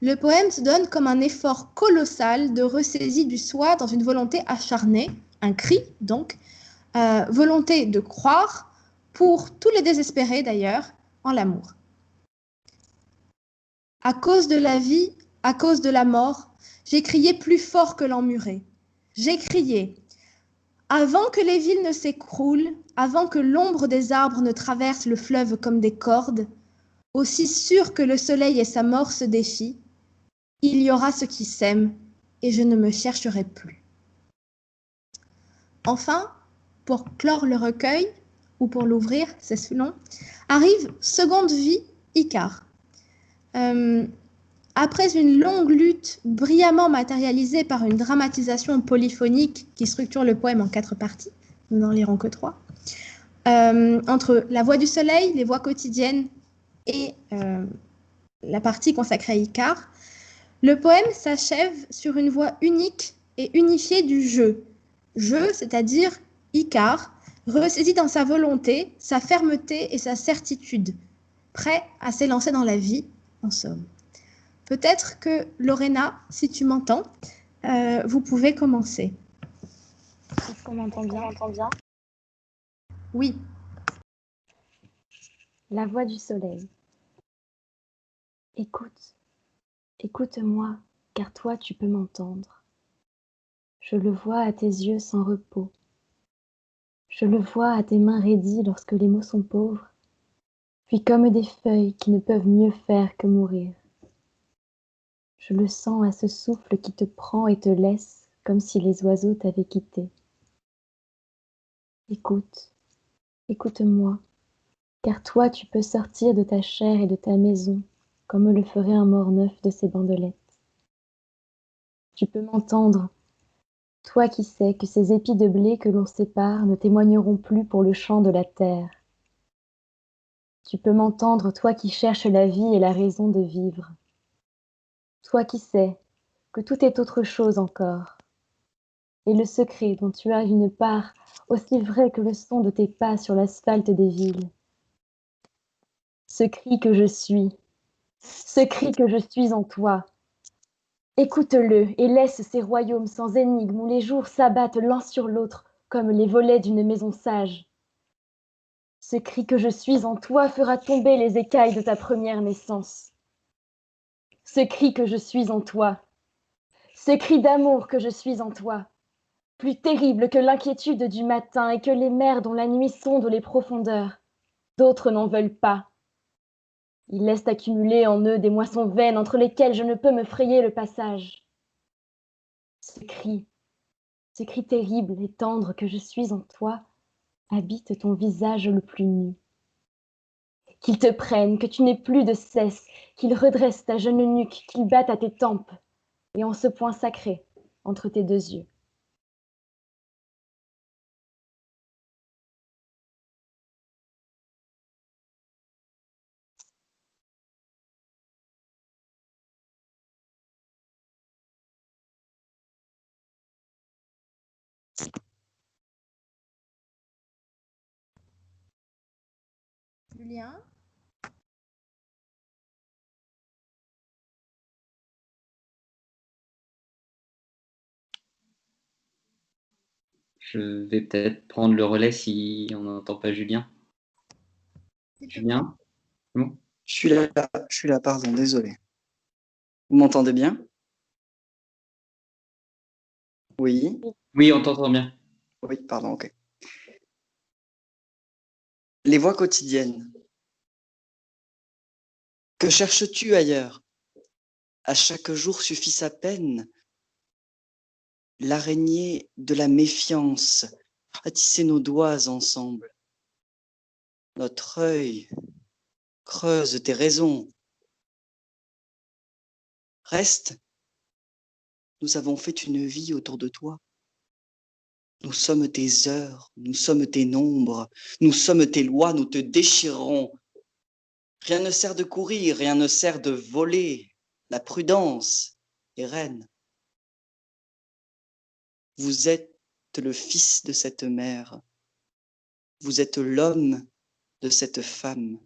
Le poème se donne comme un effort colossal de ressaisie du soi dans une volonté acharnée, un cri donc, volonté de croire, pour tous les désespérés d'ailleurs, en l'amour. À cause de la vie, à cause de la mort, j'ai crié plus fort que l'emmuré. J'ai crié, avant que les villes ne s'écroulent, avant que l'ombre des arbres ne traverse le fleuve comme des cordes, aussi sûr que le soleil et sa mort se défient, il y aura ce qui s'aime et je ne me chercherai plus. Enfin, pour clore le recueil, ou pour l'ouvrir, c'est selon, arrive Seconde vie Icare. Après une longue lutte brillamment matérialisée par une dramatisation polyphonique qui structure le poème en 4 parties, nous n'en lirons que 3, entre la voix du soleil, les voix quotidiennes et la partie consacrée à Icare, le poème s'achève sur une voix unique et unifiée du jeu. Jeu, c'est-à-dire Icare, ressaisi dans sa volonté, sa fermeté et sa certitude, prêt à s'élancer dans la vie, en somme. Peut-être que, Lorena, si tu m'entends, vous pouvez commencer. Est-ce qu'on m'entend bien? Oui. La voix du soleil. Écoute, écoute-moi, car toi tu peux m'entendre. Je le vois à tes yeux sans repos, Je le vois à tes mains raidies lorsque les mots sont pauvres, puis comme des feuilles qui ne peuvent mieux faire que mourir. Je le sens à ce souffle qui te prend et te laisse comme si les oiseaux t'avaient quitté. Écoute, écoute-moi, car toi tu peux sortir de ta chair et de ta maison comme le ferait un mort-neuf de ses bandelettes. Tu peux m'entendre, toi qui sais que ces épis de blé que l'on sépare ne témoigneront plus pour le champ de la terre. Tu peux m'entendre, toi qui cherches la vie et la raison de vivre. Toi qui sais que tout est autre chose encore. Et le secret dont tu as une part aussi vrai que le son de tes pas sur l'asphalte des villes. Ce cri que je suis, ce cri que je suis en toi. Écoute-le et laisse ces royaumes sans énigmes où les jours s'abattent l'un sur l'autre comme les volets d'une maison sage. Ce cri que je suis en toi fera tomber les écailles de ta première naissance. Ce cri que je suis en toi, ce cri d'amour que je suis en toi, plus terrible que l'inquiétude du matin et que les mers dont la nuit sonde les profondeurs. D'autres n'en veulent pas. Ils laissent accumuler en eux des moissons vaines entre lesquelles je ne peux me frayer le passage. Ce cri terrible et tendre que je suis en toi, habite ton visage le plus nu. Qu'ils te prennent, que tu n'aies plus de cesse, qu'ils redressent ta jeune nuque, qu'ils battent à tes tempes, et en ce point sacré, entre tes deux yeux. Julien? Je vais peut-être prendre le relais si on n'entend pas Julien. Julien? Bon. Je suis là, pardon, désolé. Vous m'entendez bien? Oui, Oui, on t'entend bien. oui, pardon, ok. Les voix quotidiennes. Que cherches-tu ailleurs? À chaque jour suffit sa peine. L'araignée de la méfiance a tissé nos doigts ensemble. Notre œil creuse tes raisons. Reste, nous avons fait une vie autour de toi. Nous sommes tes heures, nous sommes tes nombres, nous sommes tes lois, nous te déchirerons. Rien ne sert de courir, rien ne sert de voler. La prudence est reine. Vous êtes le fils de cette mère. Vous êtes l'homme de cette femme.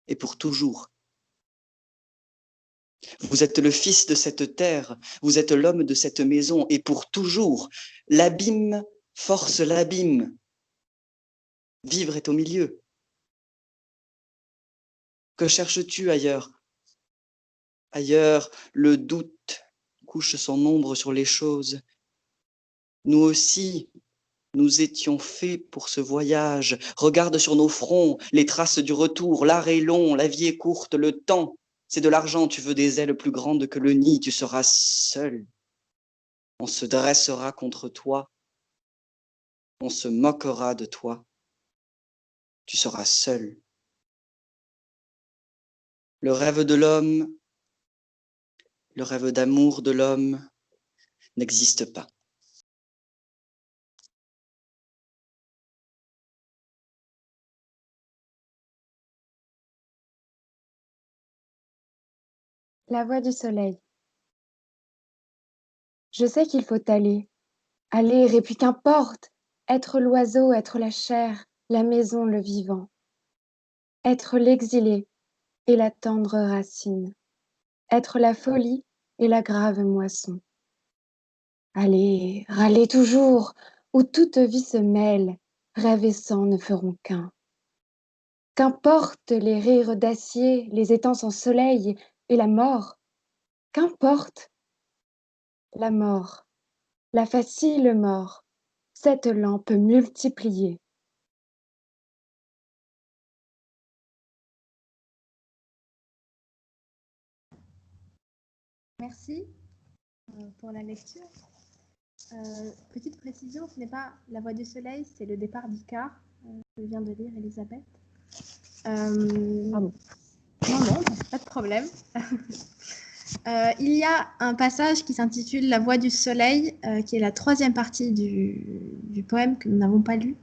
Et pour toujours. Vous êtes le fils de cette terre. Vous êtes l'homme de cette maison. Et pour toujours. L'abîme force l'abîme. Vivre est au milieu. Que cherches-tu ailleurs? Ailleurs, le doute couche son ombre sur les choses. Nous aussi, nous étions faits pour ce voyage. Regarde sur nos fronts les traces du retour. L'art est long, la vie est courte, le temps, c'est de l'argent. Tu veux des ailes plus grandes que le nid, tu seras seul. On se dressera contre toi. On se moquera de toi. Tu seras seul. Le rêve de l'homme, le rêve d'amour de l'homme n'existe pas. La voix du soleil. Je sais qu'il faut aller, aller, et puis qu'importe, être l'oiseau, être la chair, la maison, le vivant, être l'exilé et la tendre racine, être la folie et la grave moisson. Aller, râler toujours, où toute vie se mêle, rêve et sang ne feront qu'un. Qu'importe les rires d'acier, les étangs sans soleil et la mort, qu'importe la mort, la facile mort, cette lampe multipliée. Merci pour la lecture. Petite précision, ce n'est pas La Voix du Soleil, c'est Le Départ d'Icare, que vient de lire Elisabeth. Non, pas de problème. Il y a un passage qui s'intitule La Voix du Soleil, qui est la troisième partie du poème que nous n'avons pas lu,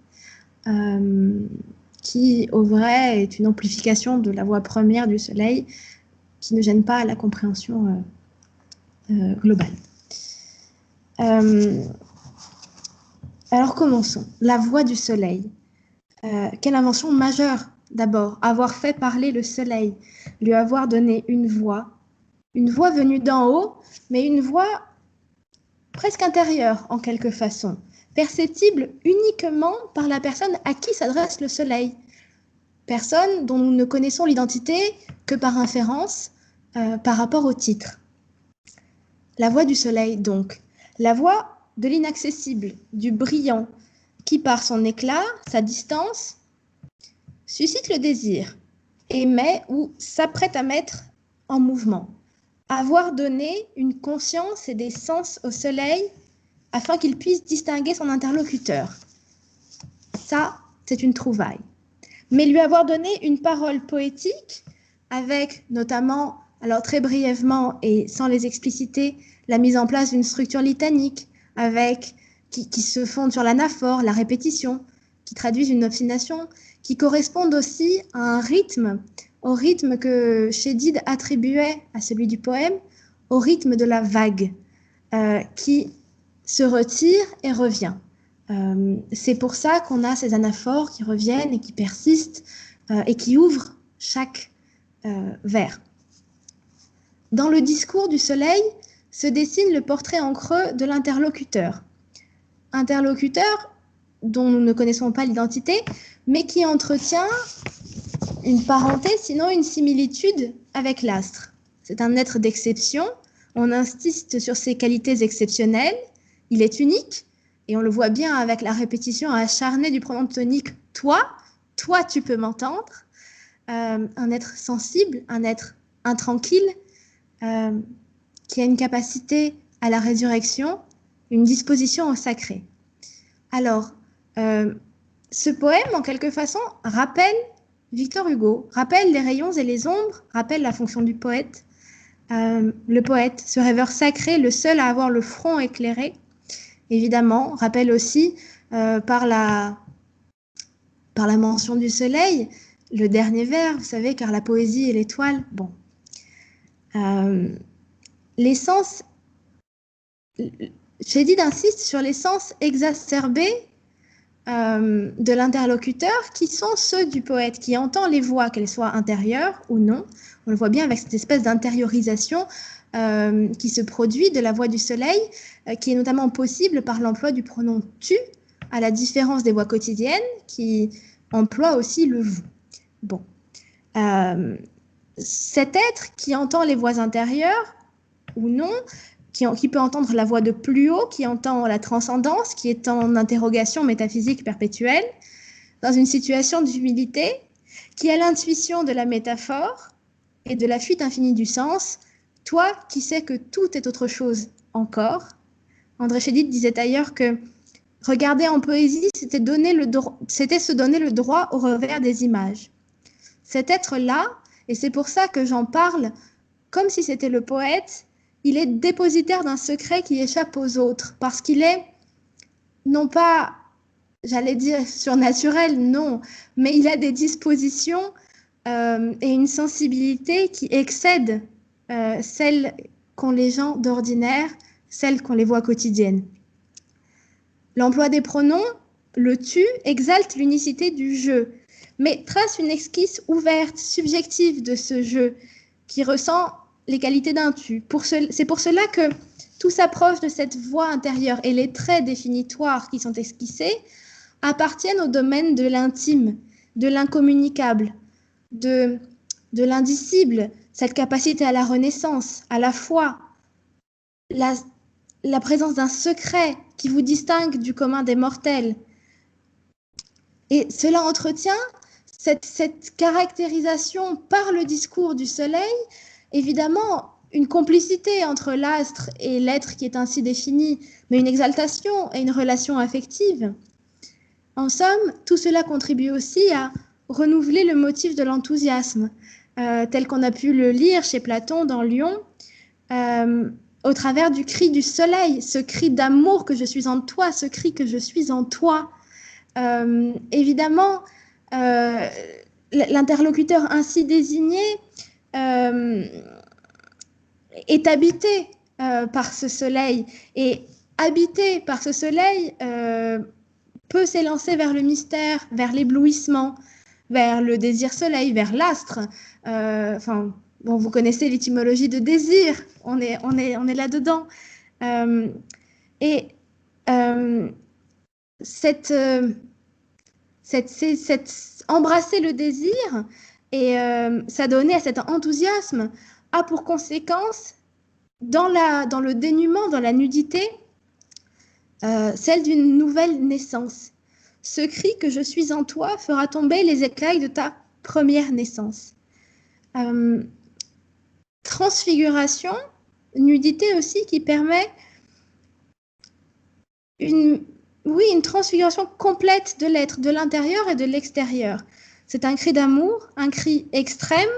qui, au vrai, est une amplification de la voix première du soleil, qui ne gêne pas la compréhension globale. Alors commençons. La voix du soleil. Quelle invention majeure, d'abord, avoir fait parler le soleil, lui avoir donné une voix venue d'en haut, mais une voix presque intérieure en quelque façon, perceptible uniquement par la personne à qui s'adresse le soleil, personne dont nous ne connaissons l'identité que par inférence par rapport au titre. La voix du soleil, donc, la voix de l'inaccessible, du brillant, qui par son éclat, sa distance, suscite le désir et met ou s'apprête à mettre en mouvement. Avoir donné une conscience et des sens au soleil afin qu'il puisse distinguer son interlocuteur. Ça, c'est une trouvaille. Mais lui avoir donné une parole poétique avec notamment, alors très brièvement et sans les expliciter, la mise en place d'une structure litanique avec qui se fonde sur l'anaphore, la répétition, qui traduisent une obstination, qui correspondent aussi à un rythme, au rythme que Chédid attribuait à celui du poème, au rythme de la vague, qui se retire et revient. C'est pour ça qu'on a ces anaphores qui reviennent et qui persistent et qui ouvrent chaque vers. Dans le discours du soleil se dessine le portrait en creux de l'interlocuteur. Interlocuteur dont nous ne connaissons pas l'identité, mais qui entretient une parenté, sinon une similitude avec l'astre. C'est un être d'exception, on insiste sur ses qualités exceptionnelles, il est unique, et on le voit bien avec la répétition acharnée du pronom tonique « toi », « toi tu peux m'entendre », un être sensible, un être intranquille, qui a une capacité à la résurrection, une disposition au sacré. Alors, ce poème, en quelque façon, rappelle Victor Hugo, rappelle les rayons et les ombres, rappelle la fonction du poète. Le poète, ce rêveur sacré, le seul à avoir le front éclairé, évidemment, rappelle aussi par la mention du soleil, le dernier vers, vous savez, car la poésie est l'étoile. Bon. L'essence, Chédid insiste sur les sens exacerbés de l'interlocuteur qui sont ceux du poète, qui entend les voix, qu'elles soient intérieures ou non. On le voit bien avec cette espèce d'intériorisation qui se produit de la voix du soleil, qui est notamment possible par l'emploi du pronom « tu », à la différence des voix quotidiennes qui emploient aussi le « vous ». Bon. Cet être qui entend les voix intérieures ou non, qui peut entendre la voix de plus haut, qui entend la transcendance, qui est en interrogation métaphysique perpétuelle, dans une situation d'humilité, qui a l'intuition de la métaphore et de la fuite infinie du sens, toi qui sais que tout est autre chose encore. André Chédid disait ailleurs que regarder en poésie, c'était se donner le droit au revers des images. Cet être-là, et c'est pour ça que j'en parle comme si c'était le poète, il est dépositaire d'un secret qui échappe aux autres, parce qu'il est, non pas, j'allais dire surnaturel, non, mais il a des dispositions et une sensibilité qui excèdent celles qu'ont les gens d'ordinaire, celles qu'on les voit quotidiennes. L'emploi des pronoms, le tu, exalte l'unicité du jeu, mais trace une esquisse ouverte, subjective de ce jeu, qui ressent les qualités d'un tu. C'est pour cela que tout s'approche de cette voix intérieure et les traits définitoires qui sont esquissés appartiennent au domaine de l'intime, de l'incommunicable, de l'indicible, cette capacité à la renaissance, à la foi, la présence d'un secret qui vous distingue du commun des mortels. Et cela entretient cette caractérisation par le discours du soleil, évidemment, une complicité entre l'astre et l'être qui est ainsi défini, mais une exaltation et une relation affective. En somme, tout cela contribue aussi à renouveler le motif de l'enthousiasme, tel qu'on a pu le lire chez Platon dans Lion, au travers du cri du soleil, ce cri d'amour que je suis en toi, ce cri que je suis en toi. Évidemment, l'interlocuteur ainsi désigné est habité par ce soleil, et habité par ce soleil peut s'élancer vers le mystère, vers l'éblouissement, vers le désir soleil, vers l'astre. Bon, vous connaissez l'étymologie de désir, on est là-dedans. Embrasser le désir et s'adonner à cet enthousiasme a pour conséquence, dans le dénuement, dans la nudité, celle d'une nouvelle naissance. Ce cri que je suis en toi fera tomber les écailles de ta première naissance. Transfiguration, nudité aussi qui permet une transfiguration complète de l'être, de l'intérieur et de l'extérieur. C'est un cri d'amour, un cri extrême.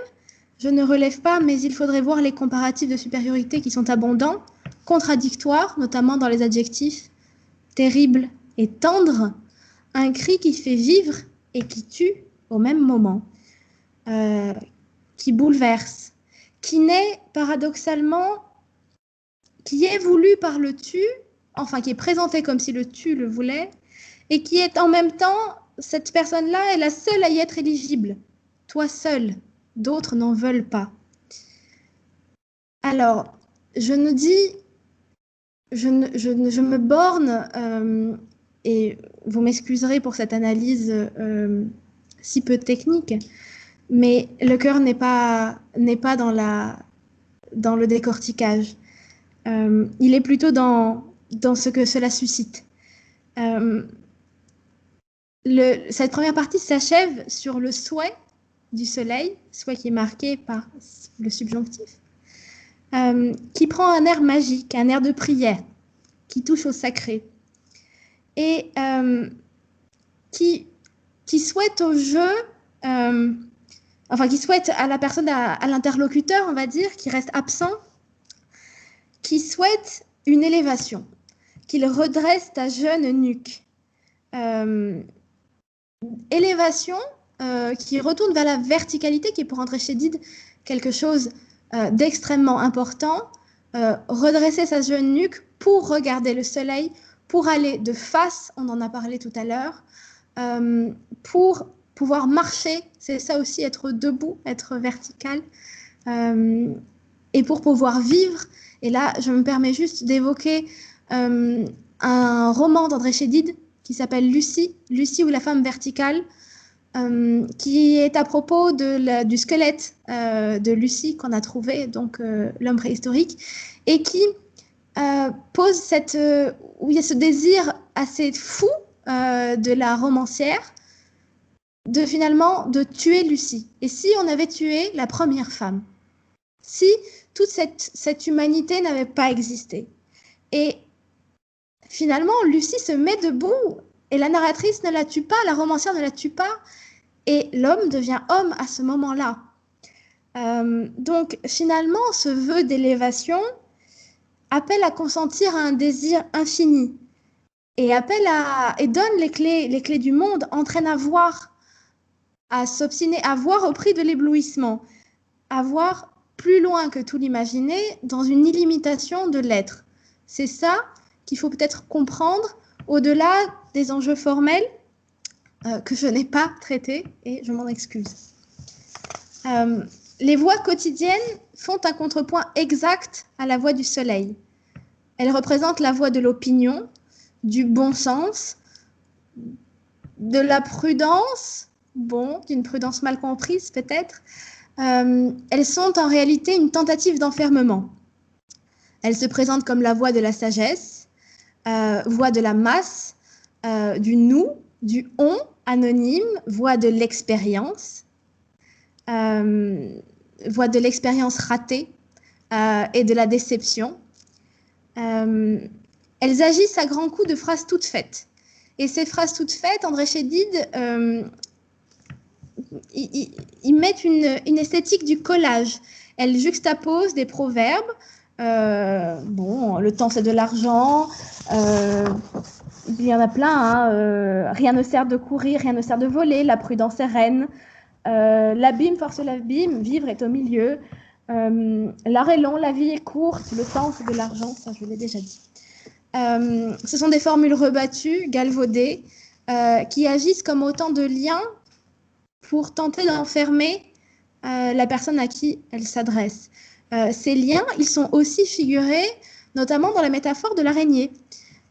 Je ne relève pas, mais il faudrait voir les comparatifs de supériorité qui sont abondants, contradictoires, notamment dans les adjectifs terrible et tendre. Un cri qui fait vivre et qui tue au même moment, qui bouleverse, qui naît paradoxalement, qui est voulu par le tu, enfin qui est présenté comme si le tu le voulait, et qui est en même temps, cette personne-là est la seule à y être éligible. Toi seul, d'autres n'en veulent pas. Alors, je me borne, et vous m'excuserez pour cette analyse si peu technique, mais le cœur n'est pas dans le décortiquage. Il est plutôt dans ce que cela suscite. Cette première partie s'achève sur le souhait du soleil, souhait qui est marqué par le subjonctif, qui prend un air magique, un air de prière, qui touche au sacré, et qui souhaite au jeu, qui souhaite à la personne, à l'interlocuteur, on va dire, qui reste absent, qui souhaite une élévation, qu'il redresse ta jeune nuque. Élévation qui retourne vers la verticalité, qui est pour André Chédid quelque chose d'extrêmement important. Redresser sa jeune nuque pour regarder le soleil, pour aller de face, on en a parlé tout à l'heure, pour pouvoir marcher, c'est ça aussi, être debout, être vertical, et pour pouvoir vivre. Et là, je me permets juste d'évoquer un roman d'André Chédid qui s'appelle Lucie ou la femme verticale, qui est à propos du squelette de Lucie qu'on a trouvé, donc l'homme préhistorique, et qui pose où il y a ce désir assez fou de la romancière de tuer Lucie. Et si on avait tué la première femme, si toute cette humanité n'avait pas existé, et finalement Lucie se met debout et la narratrice ne la tue pas, la romancière ne la tue pas, et l'homme devient homme à ce moment-là. Donc finalement, ce vœu d'élévation appelle à consentir à un désir infini et donne les clés du monde, entraîne à voir, à s'obstiner, à voir au prix de l'éblouissement, à voir plus loin que tout l'imaginer dans une illimitation de l'être. C'est ça qu'il faut peut-être comprendre au-delà des enjeux formels que je n'ai pas traités et je m'en excuse. Les voix quotidiennes font un contrepoint exact à la voix du soleil. Elles représentent la voix de l'opinion, du bon sens, de la prudence, d'une prudence mal comprise peut-être. Elles sont en réalité une tentative d'enfermement. Elle se présente comme la voix de la sagesse, voix de la masse, du nous, du on anonyme, voix de l'expérience, voix de l'expérience ratée et de la déception. Elles agissent à grands coups de phrases toutes faites. Et ces phrases toutes faites, André Chédid, ils mettent une esthétique du collage. Elles juxtaposent des proverbes. Bon, le temps c'est de l'argent. Il y en a plein. Hein, rien ne sert de courir, rien ne sert de voler. La prudence est reine. L'abîme force l'abîme. Vivre est au milieu. L'art est long, la vie est courte. Le temps c'est de l'argent. Ça, je l'ai déjà dit. Ce sont des formules rebattues, galvaudées, qui agissent comme autant de liens pour tenter d'enfermer la personne à qui elles s'adressent. Ces liens, ils sont aussi figurés, notamment dans la métaphore de l'araignée.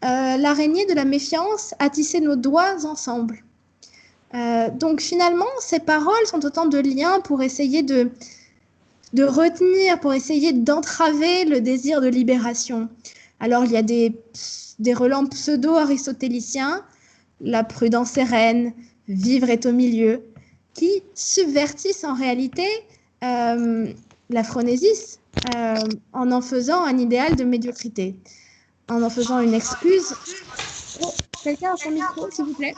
L'araignée de la méfiance a tissé nos doigts ensemble. Donc finalement, ces paroles sont autant de liens pour essayer de retenir, pour essayer d'entraver le désir de libération. Alors, il y a des relents pseudo-aristotéliciens, la prudence est reine, vivre est au milieu, qui subvertissent en réalité la phronésis en faisant un idéal de médiocrité, en faisant une excuse. Oh, quelqu'un a son micro, s'il vous plaît.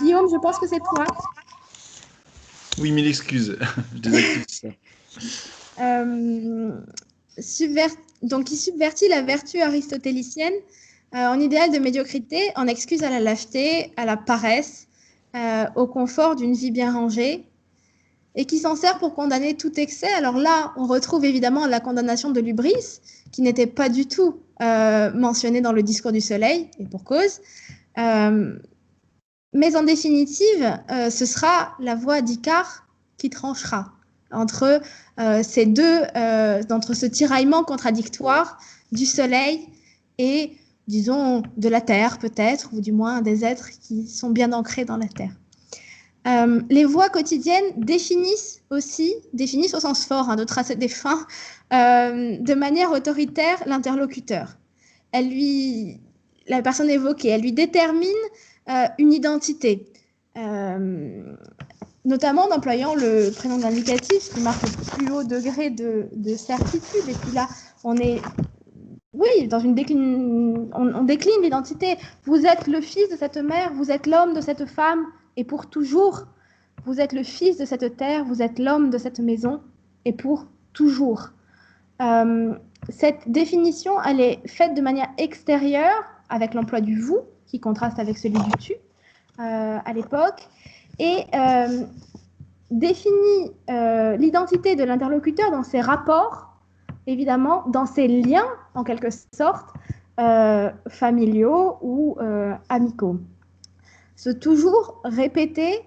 Guillaume, je pense que c'est toi. Oui, mille excuses. Je désactive ça. Donc, il subvertit la vertu aristotélicienne en idéal de médiocrité, en excuse à la lâcheté, à la paresse, au confort d'une vie bien rangée, et qui s'en sert pour condamner tout excès. Alors là, on retrouve évidemment la condamnation de l'hubris, qui n'était pas du tout mentionnée dans le discours du soleil, et pour cause. Mais en définitive, ce sera la voix d'Icare qui tranchera entre ces deux, entre ce tiraillement contradictoire du soleil et, disons, de la terre peut-être, ou du moins des êtres qui sont bien ancrés dans la terre. Les voix quotidiennes définissent au sens fort, de tracer des fins, de manière autoritaire l'interlocuteur. La personne évoquée, elle lui détermine une identité, notamment en employant le prénom de l'indicatif qui marque le plus haut degré de certitude. Et puis là, on est, oui, dans une on décline l'identité. Vous êtes le fils de cette mère, vous êtes l'homme de cette femme, et pour toujours. Vous êtes le fils de cette terre, vous êtes l'homme de cette maison, et pour toujours. Cette définition, elle est faite de manière extérieure, avec l'emploi du vous, qui contraste avec celui du tu à l'époque, et définit l'identité de l'interlocuteur dans ses rapports, évidemment, dans ses liens, en quelque sorte, familiaux ou amicaux. Ce toujours répété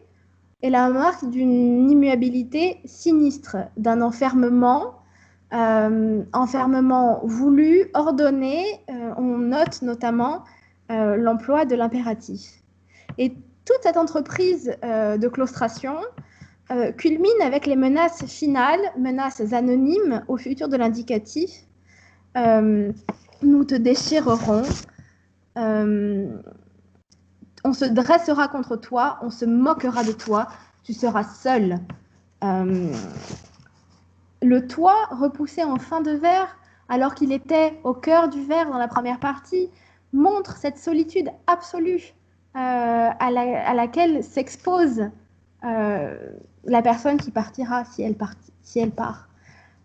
est la marque d'une immuabilité sinistre, d'un enfermement voulu, ordonné. On note notamment l'emploi de l'impératif. Et toute cette entreprise de claustration culmine avec les menaces finales, menaces anonymes au futur de l'indicatif. Nous te déchirerons, on se dressera contre toi, on se moquera de toi, tu seras seul. Le toi, repoussé en fin de vers, alors qu'il était au cœur du vers dans la première partie, montre cette solitude absolue à laquelle s'expose la personne qui partira si elle part.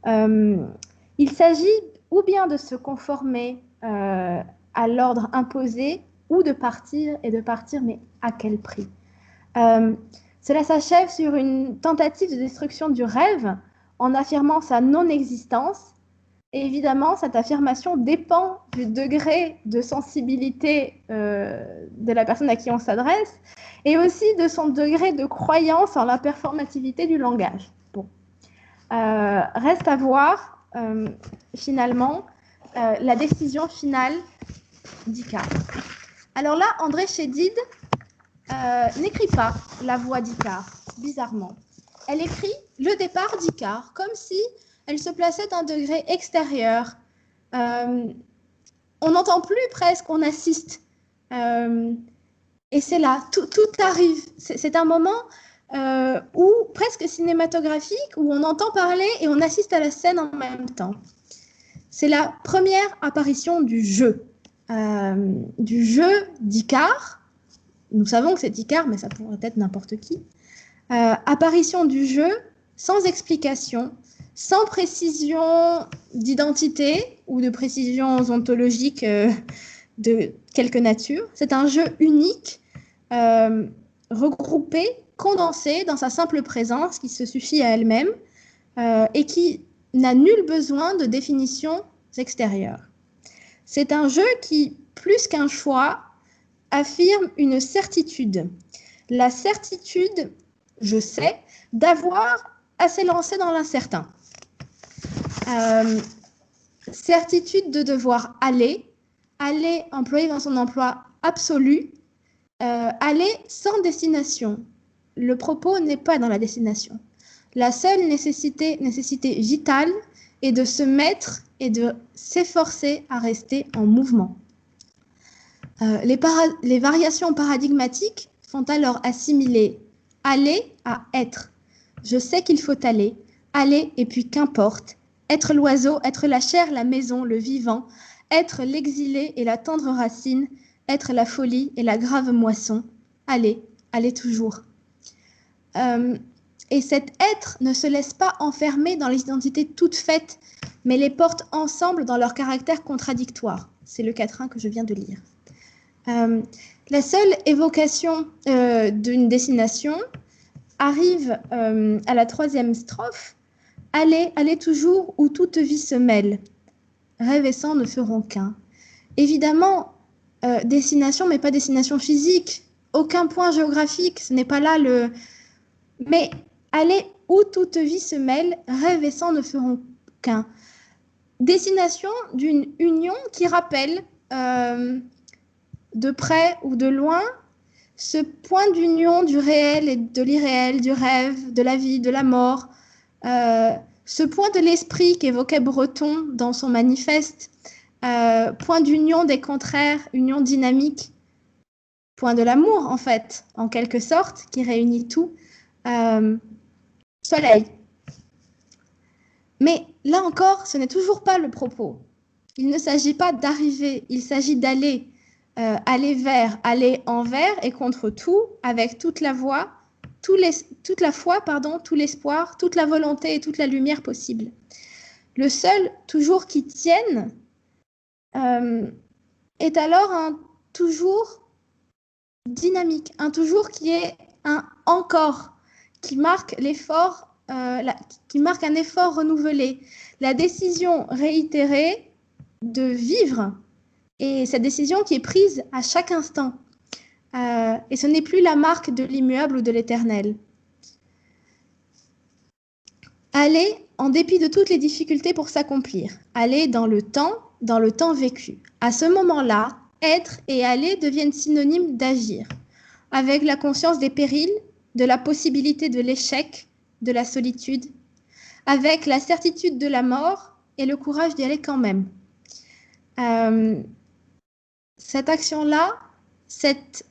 Il s'agit ou bien de se conformer à l'ordre imposé, ou de partir, mais à quel prix? Cela s'achève sur une tentative de destruction du rêve en affirmant sa non-existence. Et évidemment, cette affirmation dépend du degré de sensibilité de la personne à qui on s'adresse et aussi de son degré de croyance en la performativité du langage. Bon. Reste à voir, finalement, la décision finale d'Icare. Alors là, André Chédid n'écrit pas la voix d'Icare, bizarrement. elle écrit le départ d'Icare, comme si elle se plaçait d'un degré extérieur. On n'entend plus presque, on assiste. Et c'est là, tout arrive. C'est un moment où, presque cinématographique, où on entend parler et on assiste à la scène en même temps. C'est la première apparition du jeu d'Icare. Nous savons que c'est Icare, mais ça pourrait être n'importe qui. Apparition du jeu sans explication, sans précision d'identité ou de précision ontologique de quelque nature. C'est un jeu unique, regroupé, condensé dans sa simple présence qui se suffit à elle-même et qui n'a nul besoin de définitions extérieures. C'est un jeu qui, plus qu'un choix, affirme une certitude. La certitude, je sais, d'avoir à s'élancer dans l'incertain. Certitude de devoir aller employé dans son emploi absolu, aller sans destination. Le propos n'est pas dans la destination. La seule nécessité vitale est de se mettre et de s'efforcer à rester en mouvement. Les variations paradigmatiques font alors assimiler aller à être. Je sais qu'il faut aller et puis qu'importe. Être l'oiseau, être la chair, la maison, le vivant, être l'exilé et la tendre racine, être la folie et la grave moisson. Aller toujours. Et cet être ne se laisse pas enfermer dans les identités toutes faites, mais les porte ensemble dans leur caractère contradictoire. C'est le quatrain que je viens de lire. La seule évocation d'une destination arrive à la troisième strophe. Allez toujours où toute vie se mêle. Rêve et sang ne feront qu'un. Évidemment, destination, mais pas destination physique. Aucun point géographique, ce n'est pas là le... Mais aller où toute vie se mêle, rêve et sang ne feront qu'un. Destination d'une union qui rappelle... de près ou de loin, ce point d'union du réel et de l'irréel, du rêve, de la vie, de la mort, ce point de l'esprit qu'évoquait Breton dans son manifeste, point d'union des contraires, union dynamique, point de l'amour en fait, en quelque sorte, qui réunit tout, soleil. Mais là encore, ce n'est toujours pas le propos. Il ne s'agit pas d'arriver, il s'agit d'aller. Aller vers, aller envers et contre tout, avec toute la foi, tout l'espoir, toute la volonté et toute la lumière possible. Le seul toujours qui tienne est alors un toujours dynamique, un toujours qui est un encore, qui marque l'effort, qui marque un effort renouvelé, la décision réitérée de vivre. Et cette décision qui est prise à chaque instant. Et ce n'est plus la marque de l'immuable ou de l'éternel. Aller en dépit de toutes les difficultés pour s'accomplir. Aller dans le temps vécu. À ce moment-là, être et aller deviennent synonymes d'agir, avec la conscience des périls, de la possibilité de l'échec, de la solitude, avec la certitude de la mort et le courage d'y aller quand même. Cette action-là, cette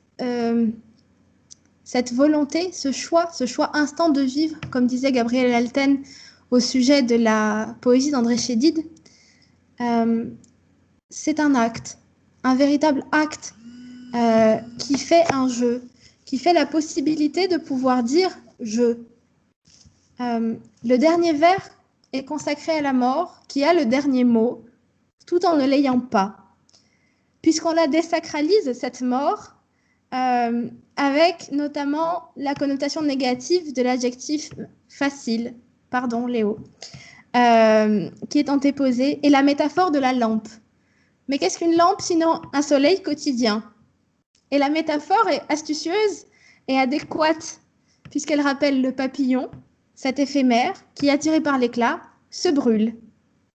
volonté, ce choix instant de vivre, comme disait Gabriel Alten au sujet de la poésie d'André Chédid, c'est un acte, un véritable acte qui fait un jeu, qui fait la possibilité de pouvoir dire « je ». Le dernier vers est consacré à la mort, qui a le dernier mot, tout en ne l'ayant pas. Puisqu'on la désacralise, cette mort, avec notamment la connotation négative de l'adjectif facile, pardon Léo, qui est antéposé, et la métaphore de la lampe. Mais qu'est-ce qu'une lampe sinon un soleil quotidien? Et la métaphore est astucieuse et adéquate, puisqu'elle rappelle le papillon, cet éphémère, qui, attiré par l'éclat, se brûle.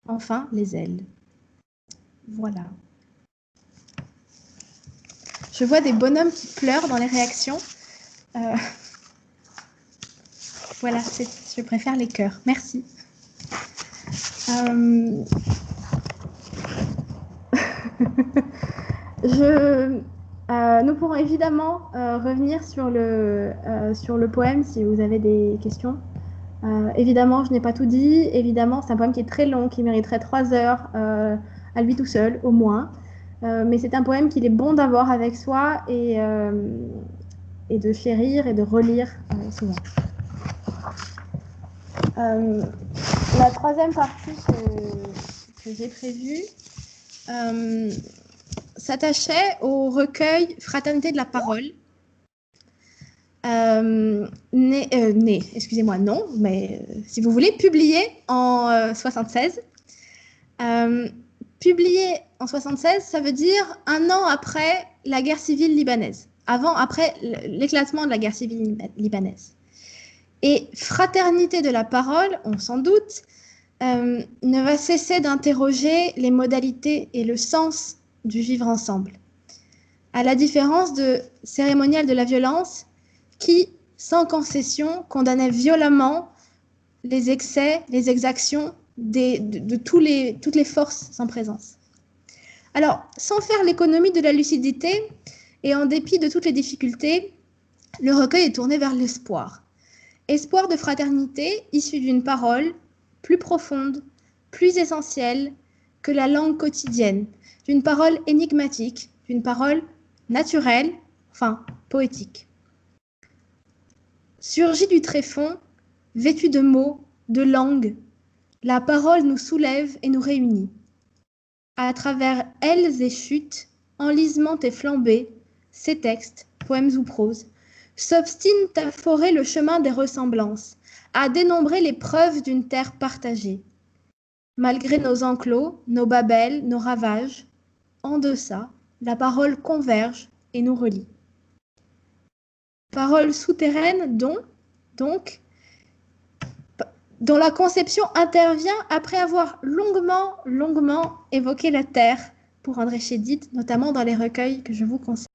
Enfin, les ailes. Voilà. Je vois des bonhommes qui pleurent dans les réactions. Voilà, je préfère les cœurs. Merci. Nous pourrons évidemment revenir sur le poème si vous avez des questions. Évidemment, je n'ai pas tout dit. Évidemment, c'est un poème qui est très long, qui mériterait 3 heures à lui tout seul, au moins. Mais c'est un poème qu'il est bon d'avoir avec soi et de chérir et de relire souvent. La troisième partie que j'ai prévue s'attachait au recueil Fraternité de la parole, excusez-moi, non, mais si vous voulez, publié en 76. Publié en 76, ça veut dire 1 an après la guerre civile libanaise, après l'éclatement de la guerre civile libanaise. Et Fraternité de la parole, on s'en doute, ne va cesser d'interroger les modalités et le sens du vivre ensemble. À la différence de Cérémonial de la violence, qui, sans concession, condamnait violemment les excès, les exactions de toutes les forces sans présence. Alors, sans faire l'économie de la lucidité et en dépit de toutes les difficultés, le recueil est tourné vers l'espoir. Espoir de fraternité issu d'une parole plus profonde, plus essentielle que la langue quotidienne, d'une parole énigmatique, d'une parole naturelle, enfin poétique. Surgit du tréfonds, vêtue de mots, de langues, la parole nous soulève et nous réunit. À travers ailes et chutes, enlisements et flambées, ces textes, poèmes ou prose, s'obstinent à forer le chemin des ressemblances, à dénombrer les preuves d'une terre partagée. Malgré nos enclos, nos babels, nos ravages, en deçà, la parole converge et nous relie. Parole souterraine donc, dont la conception intervient après avoir longuement évoqué la terre pour André Chédid, notamment dans les recueils que je vous conseille,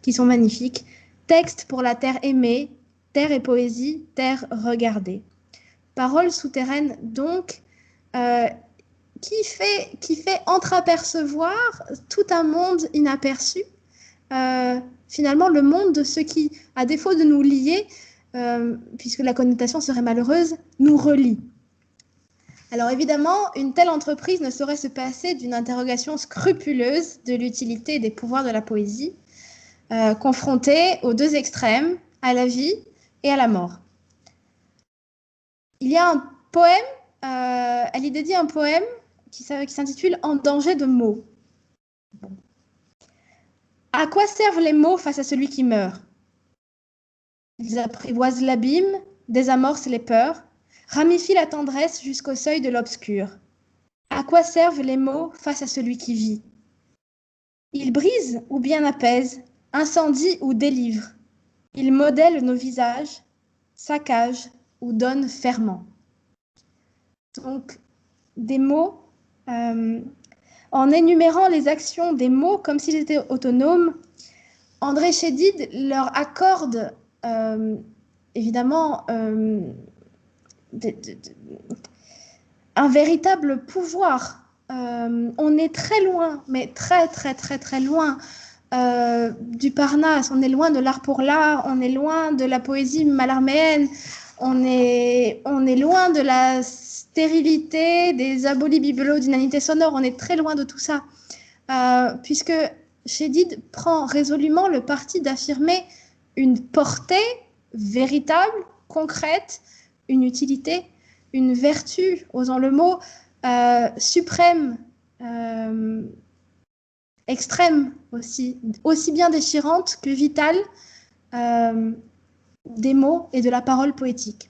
qui sont magnifiques. Texte pour la terre aimée, terre et poésie, terre regardée. Parole souterraine donc, qui fait entreapercevoir tout un monde inaperçu, finalement le monde de ceux qui, à défaut de nous lier, puisque la connotation serait malheureuse, nous relie. Alors évidemment, une telle entreprise ne saurait se passer d'une interrogation scrupuleuse de l'utilité et des pouvoirs de la poésie, confrontée aux 2 extrêmes, à la vie et à la mort. Il y a un poème, elle y dédie un poème qui s'intitule « En danger de mots ». À quoi servent les mots face à celui qui meurt? Ils apprivoisent l'abîme, désamorcent les peurs, ramifient la tendresse jusqu'au seuil de l'obscur. À quoi servent les mots face à celui qui vit? Ils brisent ou bien apaisent, incendient ou délivrent. Ils modèlent nos visages, saccagent ou donnent ferment. Donc, des mots, en énumérant les actions des mots comme s'ils étaient autonomes, André Chédid leur accorde évidemment un véritable pouvoir. On est très loin, mais très loin du Parnasse, on est loin de l'art pour l'art, on est loin de la poésie mallarméenne, on est loin de la stérilité, des abolis bibelodinanité sonore, on est très loin de tout ça, puisque Chédid prend résolument le parti d'affirmer une portée véritable, concrète, une utilité, une vertu, osons le mot, suprême, extrême aussi bien déchirante que vitale, des mots et de la parole poétique.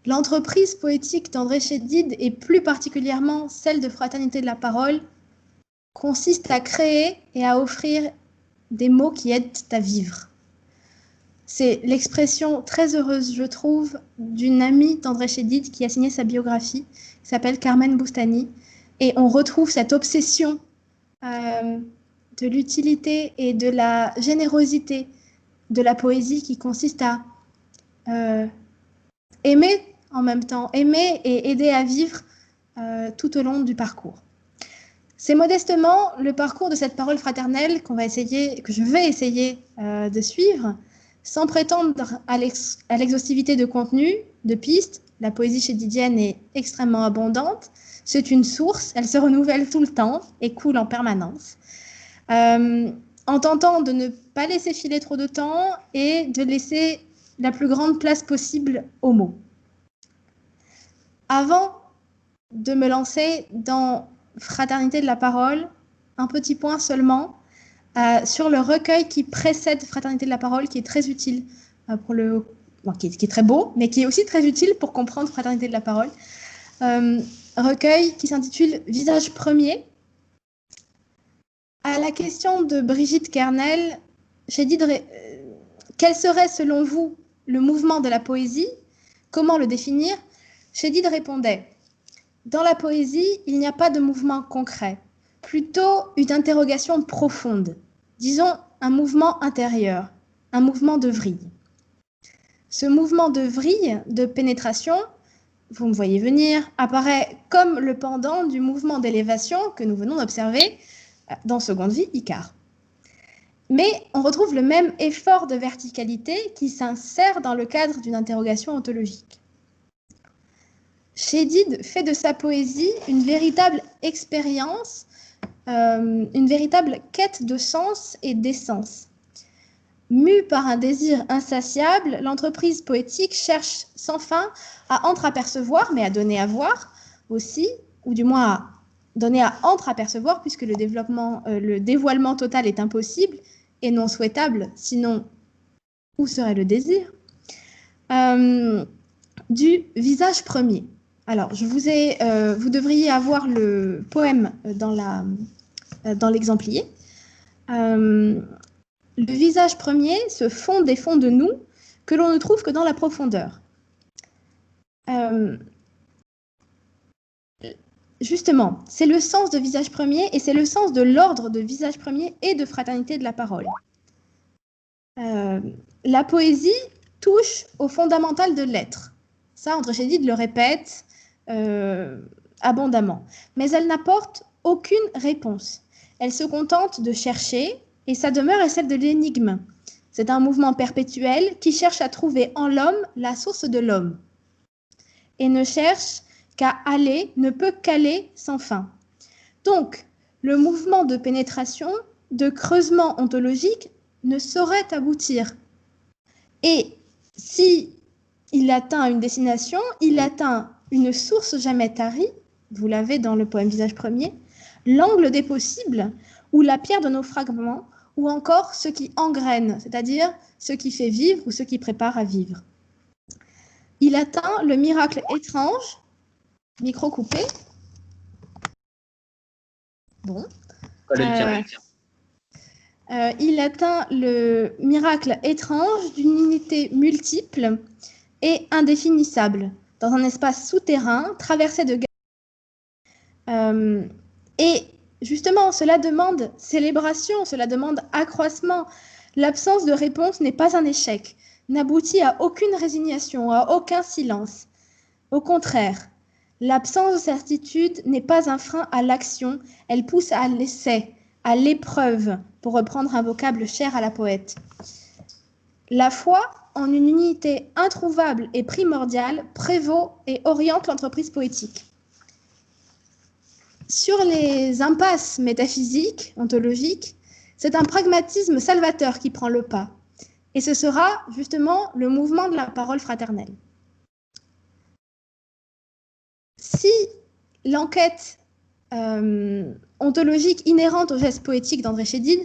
L'entreprise poétique d'André Chédid, et plus particulièrement celle de Fraternité de la parole, consiste à créer et à offrir des mots qui aident à vivre. C'est l'expression très heureuse, je trouve, d'une amie d'André Chédid qui a signé sa biographie, qui s'appelle Carmen Boustani, et on retrouve cette obsession de l'utilité et de la générosité de la poésie qui consiste à aimer en même temps, aimer et aider à vivre tout au long du parcours. C'est modestement le parcours de cette parole fraternelle que je vais essayer de suivre, sans prétendre à l'exhaustivité de contenu, de pistes. La poésie chédidienne est extrêmement abondante. C'est une source, elle se renouvelle tout le temps et coule en permanence. En tentant de ne pas laisser filer trop de temps et de laisser la plus grande place possible aux mots. Avant de me lancer dans Fraternité de la parole, un petit point seulement sur le recueil qui précède Fraternité de la parole, qui est très utile qui est très beau, mais qui est aussi très utile pour comprendre Fraternité de la parole. Recueil qui s'intitule Visage premier. À la question de Brigitte Kernel, j'ai dit quel serait selon vous le mouvement de la poésie? Comment le définir? Chédid répondait: dans la poésie, il n'y a pas de mouvement concret, plutôt une interrogation profonde, disons un mouvement intérieur, un mouvement de vrille. Ce mouvement de vrille, de pénétration, vous me voyez venir, apparaît comme le pendant du mouvement d'élévation que nous venons d'observer dans Seconde Vie, Icare. Mais on retrouve le même effort de verticalité qui s'insère dans le cadre d'une interrogation ontologique. Chédid fait de sa poésie une véritable expérience, une véritable quête de sens et d'essence. Mue par un désir insatiable, l'entreprise poétique cherche sans fin à entreapercevoir, mais à donner à voir aussi, ou du moins à donner à entreapercevoir, puisque le dévoilement total est impossible et non souhaitable, sinon où serait le désir, du visage premier. Alors, vous devriez avoir le poème dans l'exemplier. Le visage premier se fond des fonds de nous que l'on ne trouve que dans la profondeur. Justement, c'est le sens de visage premier et c'est le sens de l'ordre de visage premier et de fraternité de la parole. La poésie touche au fondamental de l'être. Ça, André Chédid le répète abondamment. Mais elle n'apporte aucune réponse. Elle se contente de chercher et sa demeure est celle de l'énigme. C'est un mouvement perpétuel qui cherche à trouver en l'homme la source de l'homme et ne cherche qu'à aller, ne peut qu'aller sans fin. Donc, le mouvement de pénétration, de creusement ontologique ne saurait aboutir. Et si il atteint une destination, il atteint une source jamais tarie, vous l'avez dans le poème Visage premier, l'angle des possibles, ou la pierre de nos fragments, ou encore ce qui engraine, c'est-à-dire ce qui fait vivre ou ce qui prépare à vivre. Il atteint le miracle étrange, micro coupé. Bon. Il atteint le miracle étrange d'une unité multiple et indéfinissable, dans un espace souterrain traversé de et justement, cela demande célébration, cela demande accroissement. L'absence de réponse n'est pas un échec, n'aboutit à aucune résignation, à aucun silence. Au contraire, l'absence de certitude n'est pas un frein à l'action, elle pousse à l'essai, à l'épreuve, pour reprendre un vocable cher à la poète. La foi en une unité introuvable et primordiale prévaut et oriente l'entreprise poétique. Sur les impasses métaphysiques, ontologiques, c'est un pragmatisme salvateur qui prend le pas. Et ce sera justement le mouvement de la parole fraternelle. Si l'enquête ontologique inhérente au geste poétique d'André Chédid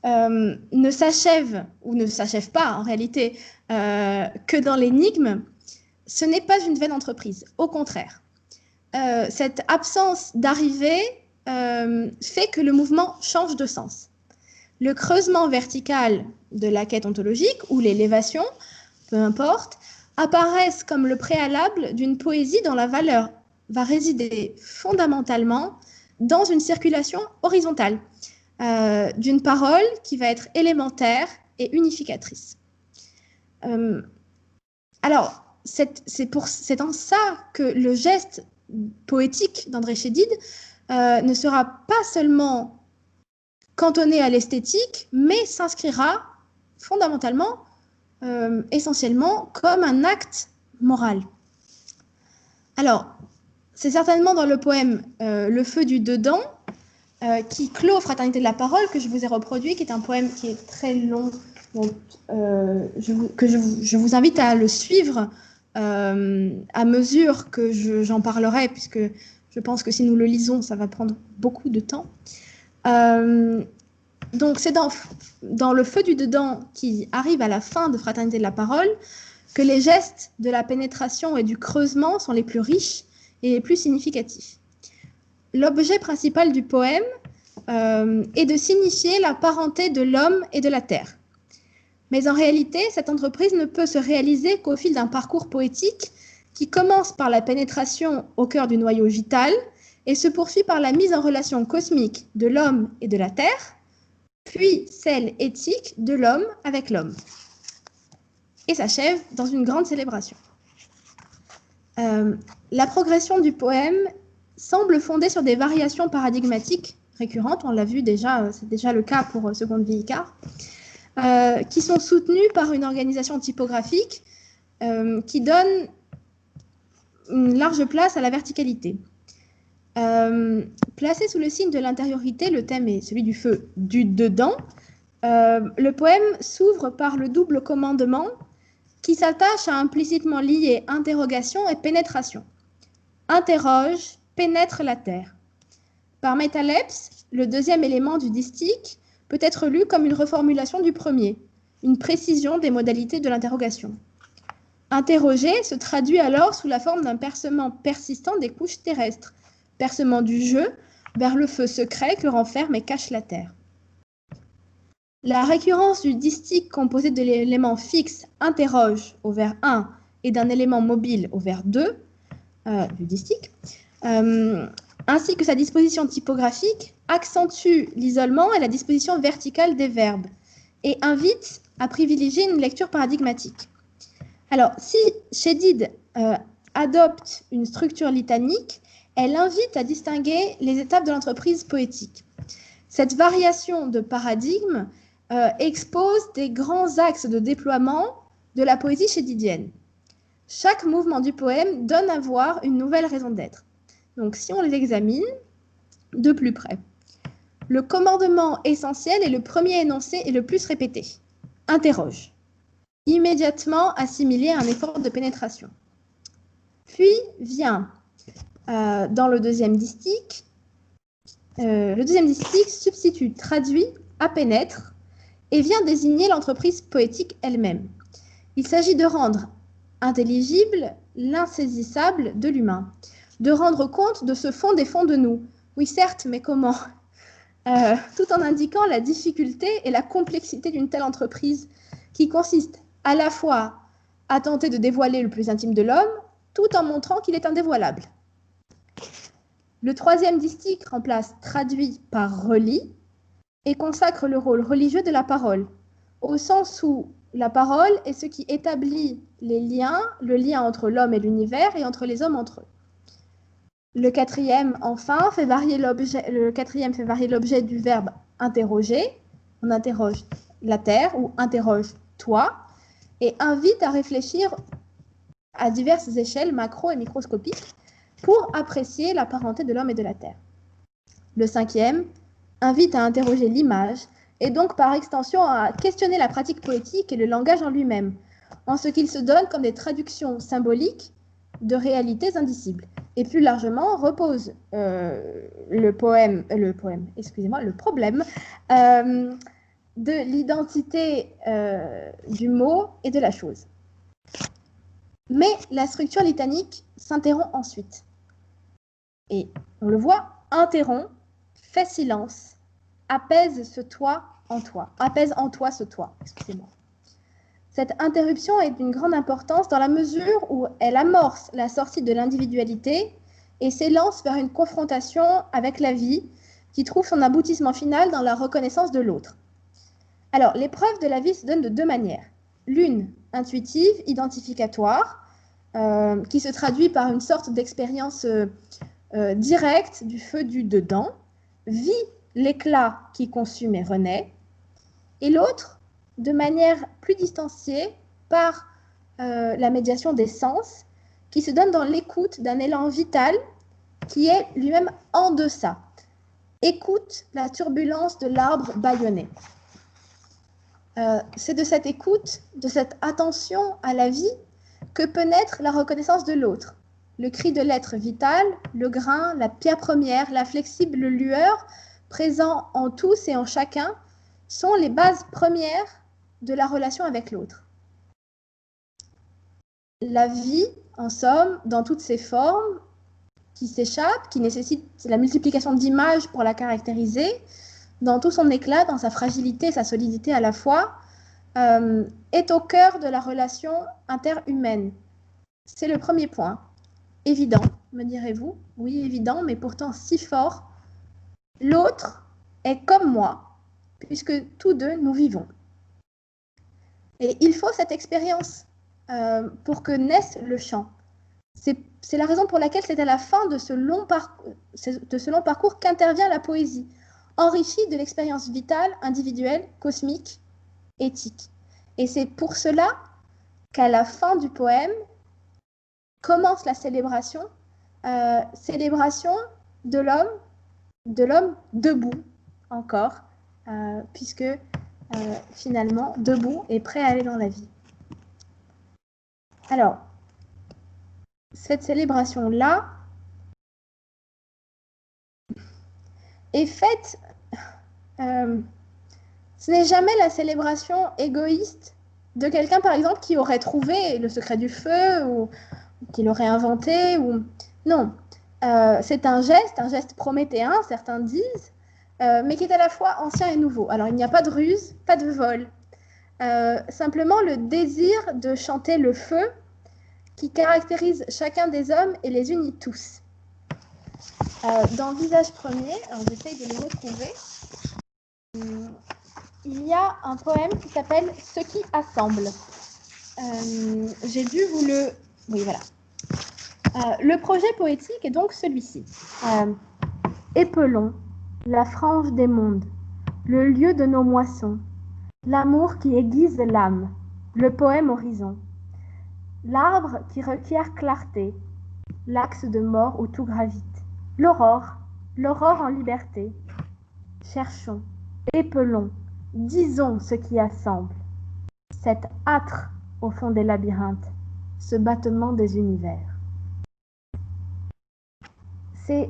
ne s'achève, ou ne s'achève pas en réalité, que dans l'énigme, ce n'est pas une vaine entreprise, au contraire. Cette absence d'arrivée fait que le mouvement change de sens. Le creusement vertical de la quête ontologique ou l'élévation, peu importe, apparaissent comme le préalable d'une poésie dont la valeur va résider fondamentalement dans une circulation horizontale, d'une parole qui va être élémentaire et unificatrice. Alors, c'est en ça que le geste poétique d'André Chédid ne sera pas seulement cantonné à l'esthétique, mais s'inscrira fondamentalement, essentiellement, comme un acte moral. Alors, c'est certainement dans le poème Le feu du dedans, qui clôt Fraternité de la parole, que je vous ai reproduit, qui est un poème qui est très long, donc, je vous invite à le suivre à mesure que j'en parlerai, puisque je pense que si nous le lisons, ça va prendre beaucoup de temps. Donc c'est dans Le feu du dedans, qui arrive à la fin de Fraternité de la parole, que les gestes de la pénétration et du creusement sont les plus riches et les plus significatifs. L'objet principal du poème est de signifier la parenté de l'homme et de la terre. Mais en réalité, cette entreprise ne peut se réaliser qu'au fil d'un parcours poétique qui commence par la pénétration au cœur du noyau vital et se poursuit par la mise en relation cosmique de l'homme et de la terre, puis celle éthique de l'homme avec l'homme, et s'achève dans une grande célébration. La progression du poème semble fondée sur des variations paradigmatiques récurrentes, on l'a vu déjà, c'est déjà le cas pour Seconde Vie Icare, qui sont soutenues par une organisation typographique qui donne une large place à la verticalité. Placé sous le signe de l'intériorité, le thème est celui du feu du dedans. Le poème s'ouvre par le double commandement qui s'attache à implicitement lier interrogation et pénétration. Interroge, pénètre la terre. Par métalepse, le deuxième élément du distique peut être lu comme une reformulation du premier, une précision des modalités de l'interrogation. Interroger se traduit alors sous la forme d'un percement persistant des couches terrestres, percement du jeu vers le feu secret que renferme et cache la terre. La récurrence du distique composé de l'élément fixe interroge au vers 1 et d'un élément mobile au vers 2 du distique, ainsi que sa disposition typographique, accentue l'isolement et la disposition verticale des verbes et invite à privilégier une lecture paradigmatique. Alors, si Chédid adopte une structure litanique, elle invite à distinguer les étapes de l'entreprise poétique. Cette variation de paradigme expose des grands axes de déploiement de la poésie chédidienne. Chaque mouvement du poème donne à voir une nouvelle raison d'être. Donc, si on les examine de plus près, le commandement essentiel est le premier énoncé et le plus répété. Interroge. Immédiatement assimilé à un effort de pénétration. Puis vient dans le deuxième distique, substitue traduit à pénètre et vient désigner l'entreprise poétique elle-même. Il s'agit de rendre intelligible l'insaisissable de l'humain, de rendre compte de ce fond des fonds de nous. Oui, certes, mais comment ? Tout en indiquant la difficulté et la complexité d'une telle entreprise qui consiste à la fois à tenter de dévoiler le plus intime de l'homme, tout en montrant qu'il est indévoilable. Le troisième distique remplace traduit par relie et consacre le rôle religieux de la parole, au sens où la parole est ce qui établit les liens, le lien entre l'homme et l'univers et entre les hommes entre eux. Le quatrième, enfin, fait varier l'objet du verbe interroger. On interroge la terre ou interroge toi et invite à réfléchir à diverses échelles macro et microscopiques pour apprécier la parenté de l'homme et de la terre. Le cinquième invite à interroger l'image et donc par extension à questionner la pratique poétique et le langage en lui-même, en ce qu'il se donne comme des traductions symboliques de réalités indicibles. Et plus largement, repose le problème de l'identité du mot et de la chose. Mais la structure litanique s'interrompt ensuite. Et on le voit, interrompt, fait silence, apaise ce toi en toi, apaise en toi ce toi, excusez-moi. Cette interruption est d'une grande importance dans la mesure où elle amorce la sortie de l'individualité et s'élance vers une confrontation avec la vie qui trouve son aboutissement final dans la reconnaissance de l'autre. Alors, l'épreuve de la vie se donne de deux manières. L'une intuitive, identificatoire, qui se traduit par une sorte d'expérience directe du feu du dedans, vit l'éclat qui consume et renaît, et l'autre, de manière plus distanciée, par la médiation des sens, qui se donne dans l'écoute d'un élan vital qui est lui-même en deçà. Écoute la turbulence de l'arbre bâillonné. C'est de cette écoute, de cette attention à la vie que peut naître la reconnaissance de l'autre. Le cri de l'être vital, le grain, la pierre première, la flexible lueur, présents en tous et en chacun, sont les bases premières de la relation avec l'autre. La vie, en somme, dans toutes ses formes, qui s'échappe, qui nécessite la multiplication d'images pour la caractériser, dans tout son éclat, dans sa fragilité, sa solidité à la fois, est au cœur de la relation interhumaine. C'est le premier point. Évident, me direz-vous. Oui, évident, mais pourtant si fort. L'autre est comme moi, puisque tous deux, nous vivons. Et il faut cette expérience pour que naisse le chant. C'est la raison pour laquelle c'est à la fin de ce long parcours qu'intervient la poésie, enrichie de l'expérience vitale, individuelle, cosmique, éthique. Et c'est pour cela qu'à la fin du poème commence la célébration de l'homme debout encore, puisque finalement debout et prêt à aller dans la vie. Alors, cette célébration-là est faite, ce n'est jamais la célébration égoïste de quelqu'un, par exemple, qui aurait trouvé le secret du feu ou qui l'aurait inventé. Non, c'est un geste prométhéen, certains disent, mais qui est à la fois ancien et nouveau. Alors, il n'y a pas de ruse, pas de vol. Simplement le désir de chanter le feu qui caractérise chacun des hommes et les unit tous. Dans Visage premier, alors j'essaye de le retrouver, il y a un poème qui s'appelle « Ce qui assemble ». J'ai dû vous le... Oui, voilà. Le projet poétique est donc celui-ci. Épelons la frange des mondes, le lieu de nos moissons, l'amour qui aiguise l'âme, le poème horizon. L'arbre qui requiert clarté, l'axe de mort où tout gravite. L'aurore en liberté. Cherchons, épelons, disons ce qui assemble. Cet âtre au fond des labyrinthes, ce battement des univers. C'est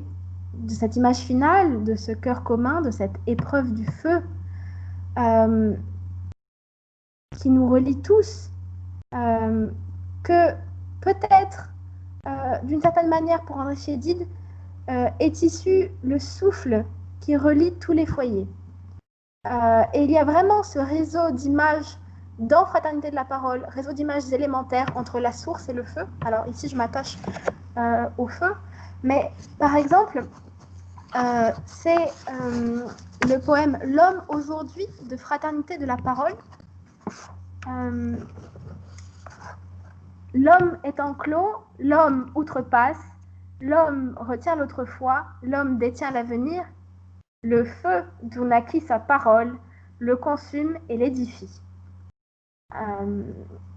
de cette image finale, de ce cœur commun, de cette épreuve du feu, qui nous relie tous, que peut-être, d'une certaine manière, pour André Chédid, est issu le souffle qui relie tous les foyers. Et il y a vraiment ce réseau d'images dans Fraternité de la Parole, réseau d'images élémentaires entre la source et le feu. Alors ici, je m'attache au feu. Mais par exemple, c'est le poème « L'homme aujourd'hui » de Fraternité de la Parole. L'homme est enclos, l'homme outrepasse, l'homme retient l'autrefois, l'homme détient l'avenir. Le feu d'où naquit sa parole le consume et l'édifie.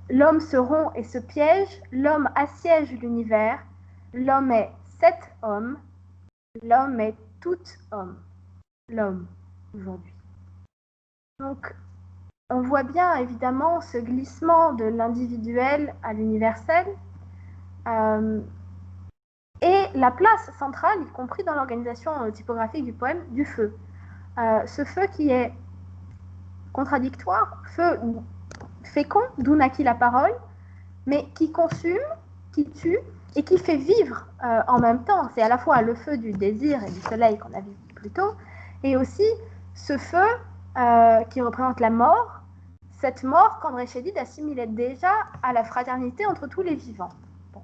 L'homme se rompt et se piège, l'homme assiège l'univers, l'homme est cet homme, l'homme est tout homme, l'homme aujourd'hui. Donc, on voit bien évidemment ce glissement de l'individuel à l'universel et la place centrale, y compris dans l'organisation typographique du poème, du feu. Ce feu qui est contradictoire, feu fécond, d'où naquit la parole, mais qui consume, qui tue et qui fait vivre en même temps. C'est à la fois le feu du désir et du soleil qu'on a vu plus tôt, et aussi ce feu qui représente la mort, cette mort qu'André Chédid assimilait déjà à la fraternité entre tous les vivants. Bon.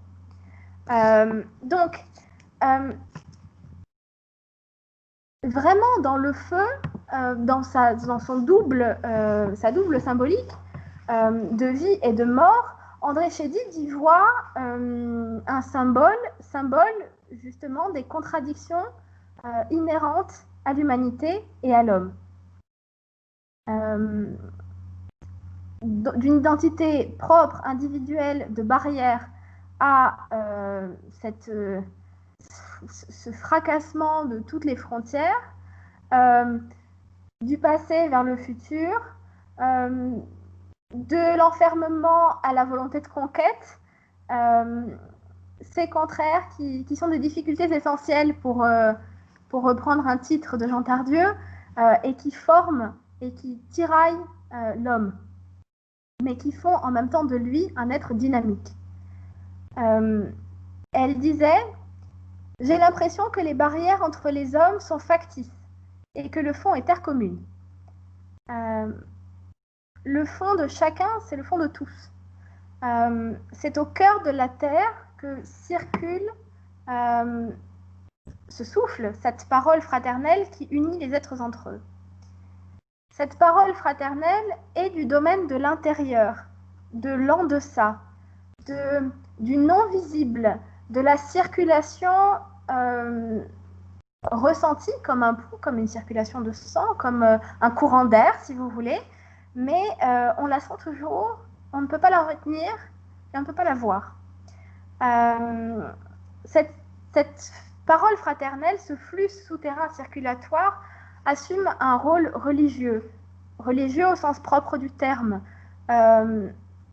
Donc, vraiment dans le feu, dans sa double symbolique, de vie et de mort, André Chédid y voit un symbole justement des contradictions inhérentes à l'humanité et à l'homme. D'une identité propre, individuelle, de barrière à ce fracassement de toutes les frontières, du passé vers le futur, de l'enfermement à la volonté de conquête, ces contraires qui sont des difficultés essentielles pour reprendre un titre de Jean Tardieu, et qui forment et qui tiraillent l'homme, mais qui font en même temps de lui un être dynamique. Elle disait « J'ai l'impression que les barrières entre les hommes sont factices et que le fond est terre commune. Le fond de chacun, c'est le fond de tous. C'est au cœur de la terre que circule ce souffle, cette parole fraternelle qui unit les êtres entre eux. Cette parole fraternelle est du domaine de l'intérieur, de l'en-deçà, du non-visible, de la circulation ressentie comme un pouls, comme une circulation de sang, comme un courant d'air, si vous voulez, mais on la sent toujours, on ne peut pas la retenir et on ne peut pas la voir. Cette parole fraternelle, ce flux souterrain circulatoire, assume un rôle religieux au sens propre du terme.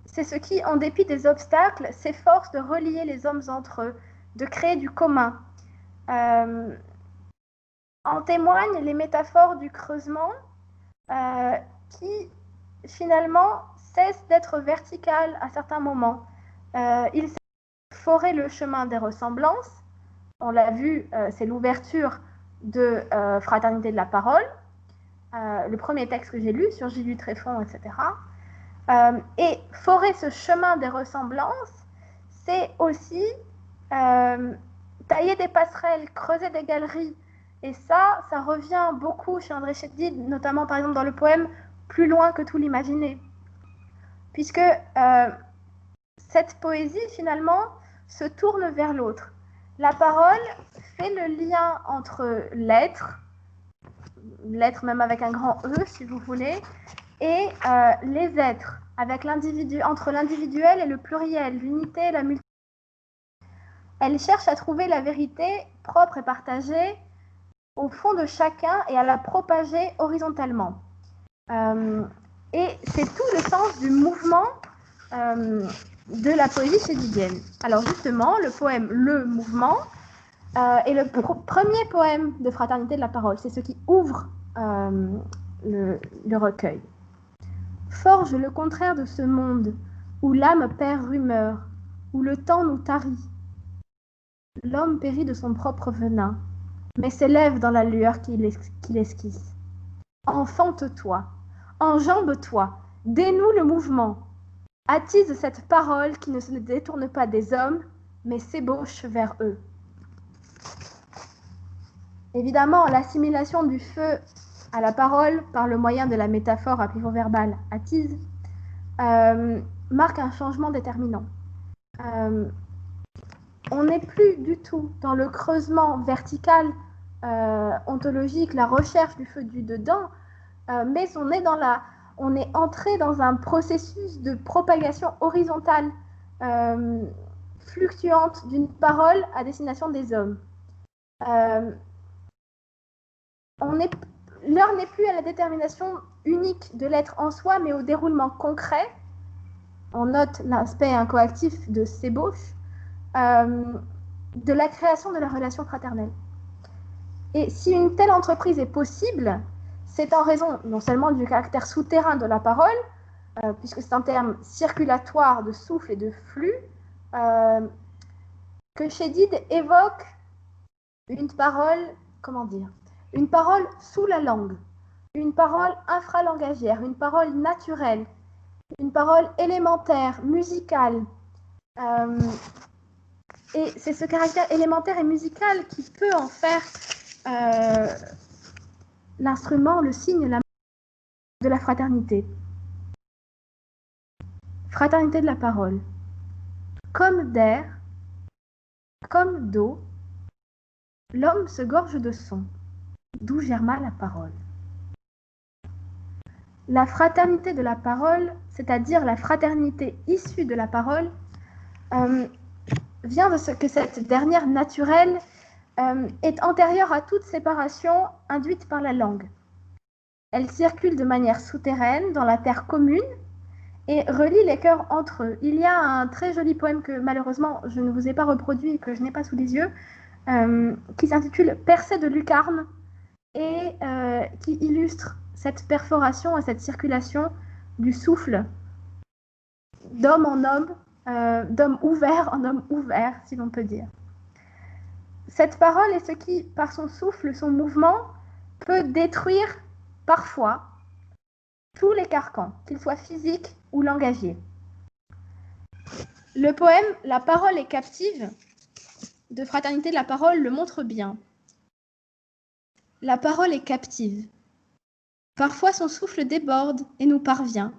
C'est ce qui, en dépit des obstacles, s'efforce de relier les hommes entre eux, de créer du commun. En témoignent les métaphores du creusement qui, finalement, cessent d'être verticales à certains moments. Il s'agit de forer le chemin des ressemblances. On l'a vu, c'est l'ouverture de Fraternité de la parole, le premier texte que j'ai lu sur Gilles du Tréfonds, etc. Et forer ce chemin des ressemblances, c'est aussi tailler des passerelles, creuser des galeries. Et ça revient beaucoup chez André Chédid, notamment par exemple dans le poème « Plus loin que tout l'imaginer ». Puisque cette poésie, finalement, se tourne vers l'autre. La parole fait le lien entre l'être même avec un grand E, si vous voulez, et les êtres, avec entre l'individuel et le pluriel, l'unité et la multiplicité. Elle cherche à trouver la vérité propre et partagée au fond de chacun et à la propager horizontalement. Et c'est tout le sens du mouvement de la poésie chédidienne. Alors justement, le poème « Le mouvement » est le premier poème de Fraternité de la parole. C'est ce qui ouvre le recueil. Forge le contraire de ce monde où l'âme perd rumeur, où le temps nous tarit. L'homme périt de son propre venin, mais s'élève dans la lueur qu'il esquisse. Enfante-toi, enjambe-toi, dénoue le mouvement. Attise cette parole qui ne se détourne pas des hommes, mais s'ébauche vers eux. Évidemment, l'assimilation du feu à la parole par le moyen de la métaphore à pivot verbal attise marque un changement déterminant. On n'est plus du tout dans le creusement vertical ontologique, la recherche du feu du dedans, mais on est entré dans un processus de propagation horizontale, fluctuante d'une parole à destination des hommes. L'heure n'est plus à la détermination unique de l'être en soi, mais au déroulement concret. On note l'aspect incoactif de s'ébauche, de la création de la relation fraternelle. Et si une telle entreprise est possible, c'est en raison non seulement du caractère souterrain de la parole, puisque c'est un terme circulatoire de souffle et de flux, que Chédid évoque une parole, une parole sous la langue, une parole infralangagière, une parole naturelle, une parole élémentaire, musicale. Et c'est ce caractère élémentaire et musical qui peut en faire l'instrument, le signe, la marque de la fraternité. Fraternité de la parole. Comme d'air, comme d'eau, l'homme se gorge de son, d'où germa la parole. La fraternité de la parole, c'est-à-dire la fraternité issue de la parole, vient de ce que cette dernière naturelle est antérieure à toute séparation induite par la langue. Elle circule de manière souterraine dans la terre commune et relie les cœurs entre eux. Il y a un très joli poème que malheureusement je ne vous ai pas reproduit et que je n'ai pas sous les yeux, qui s'intitule « Percée de lucarne » et qui illustre cette perforation et cette circulation du souffle d'homme en homme, d'homme ouvert en homme ouvert, si l'on peut dire. Cette parole est ce qui, par son souffle, son mouvement, peut détruire parfois tous les carcans, qu'ils soient physiques ou langagiers. Le poème « La parole est captive » de Fraternité de la parole le montre bien. La parole est captive. Parfois son souffle déborde et nous parvient.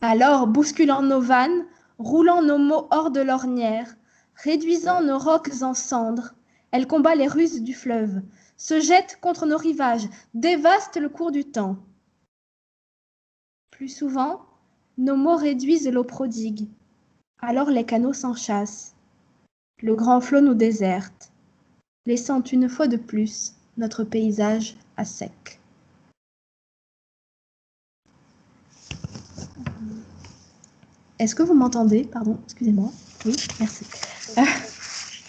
Alors, bousculant nos vannes, roulant nos mots hors de l'ornière, réduisant nos rocs en cendres, elle combat les ruses du fleuve, se jette contre nos rivages, dévaste le cours du temps. Plus souvent, nos mots réduisent l'eau prodigue. Alors les canaux s'enchâssent. Le grand flot nous déserte, laissant une fois de plus notre paysage à sec. Est-ce que vous m'entendez? Pardon, excusez-moi. Oui, merci.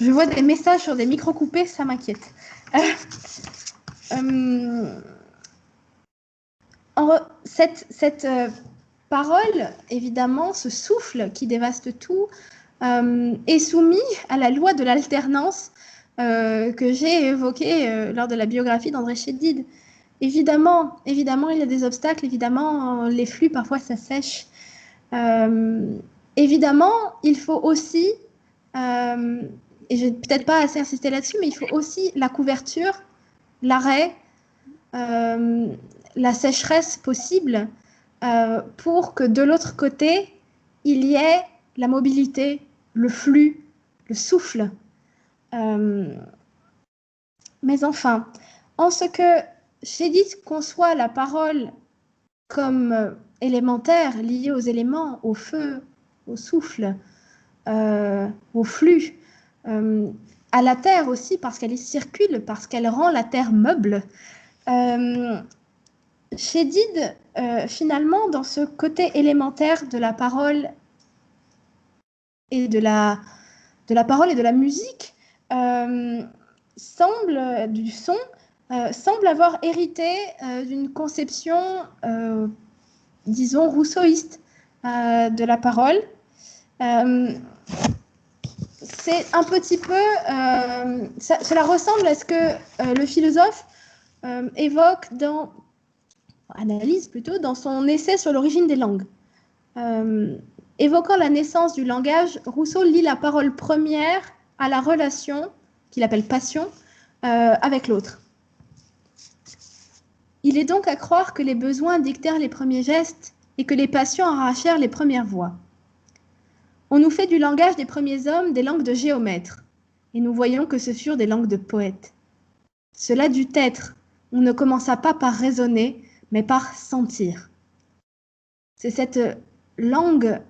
Je vois des messages sur des micros coupés, ça m'inquiète. Cette parole, évidemment, ce souffle qui dévaste tout, est soumis à la loi de l'alternance que j'ai évoquée lors de la biographie d'André Chédid. Évidemment, il y a des obstacles, évidemment, les flux, parfois, ça sèche. Évidemment, il faut aussi, et je n'ai peut-être pas assez insisté là-dessus, mais il faut aussi la couverture, l'arrêt, la sécheresse possible pour que de l'autre côté, il y ait la mobilité, le flux, le souffle. Mais enfin, en ce que Chédid conçoit la parole comme élémentaire, liée aux éléments, au feu, au souffle, au flux, à la terre aussi, parce qu'elle y circule, parce qu'elle rend la terre meuble. Chédid, finalement, dans ce côté élémentaire de la parole et de la parole et de la musique, du son, semble avoir hérité d'une conception, disons, rousseauiste de la parole. C'est un petit peu, cela ressemble à ce que le philosophe analyse plutôt, dans son essai sur l'origine des langues. Évoquant la naissance du langage, Rousseau lie la parole première à la relation, qu'il appelle passion, avec l'autre. Il est donc à croire que les besoins dictèrent les premiers gestes et que les passions arrachèrent les premières voix. On nous fait du langage des premiers hommes des langues de géomètres, et nous voyons que ce furent des langues de poètes. Cela dut être, on ne commença pas par raisonner, mais par sentir. C'est cette langue,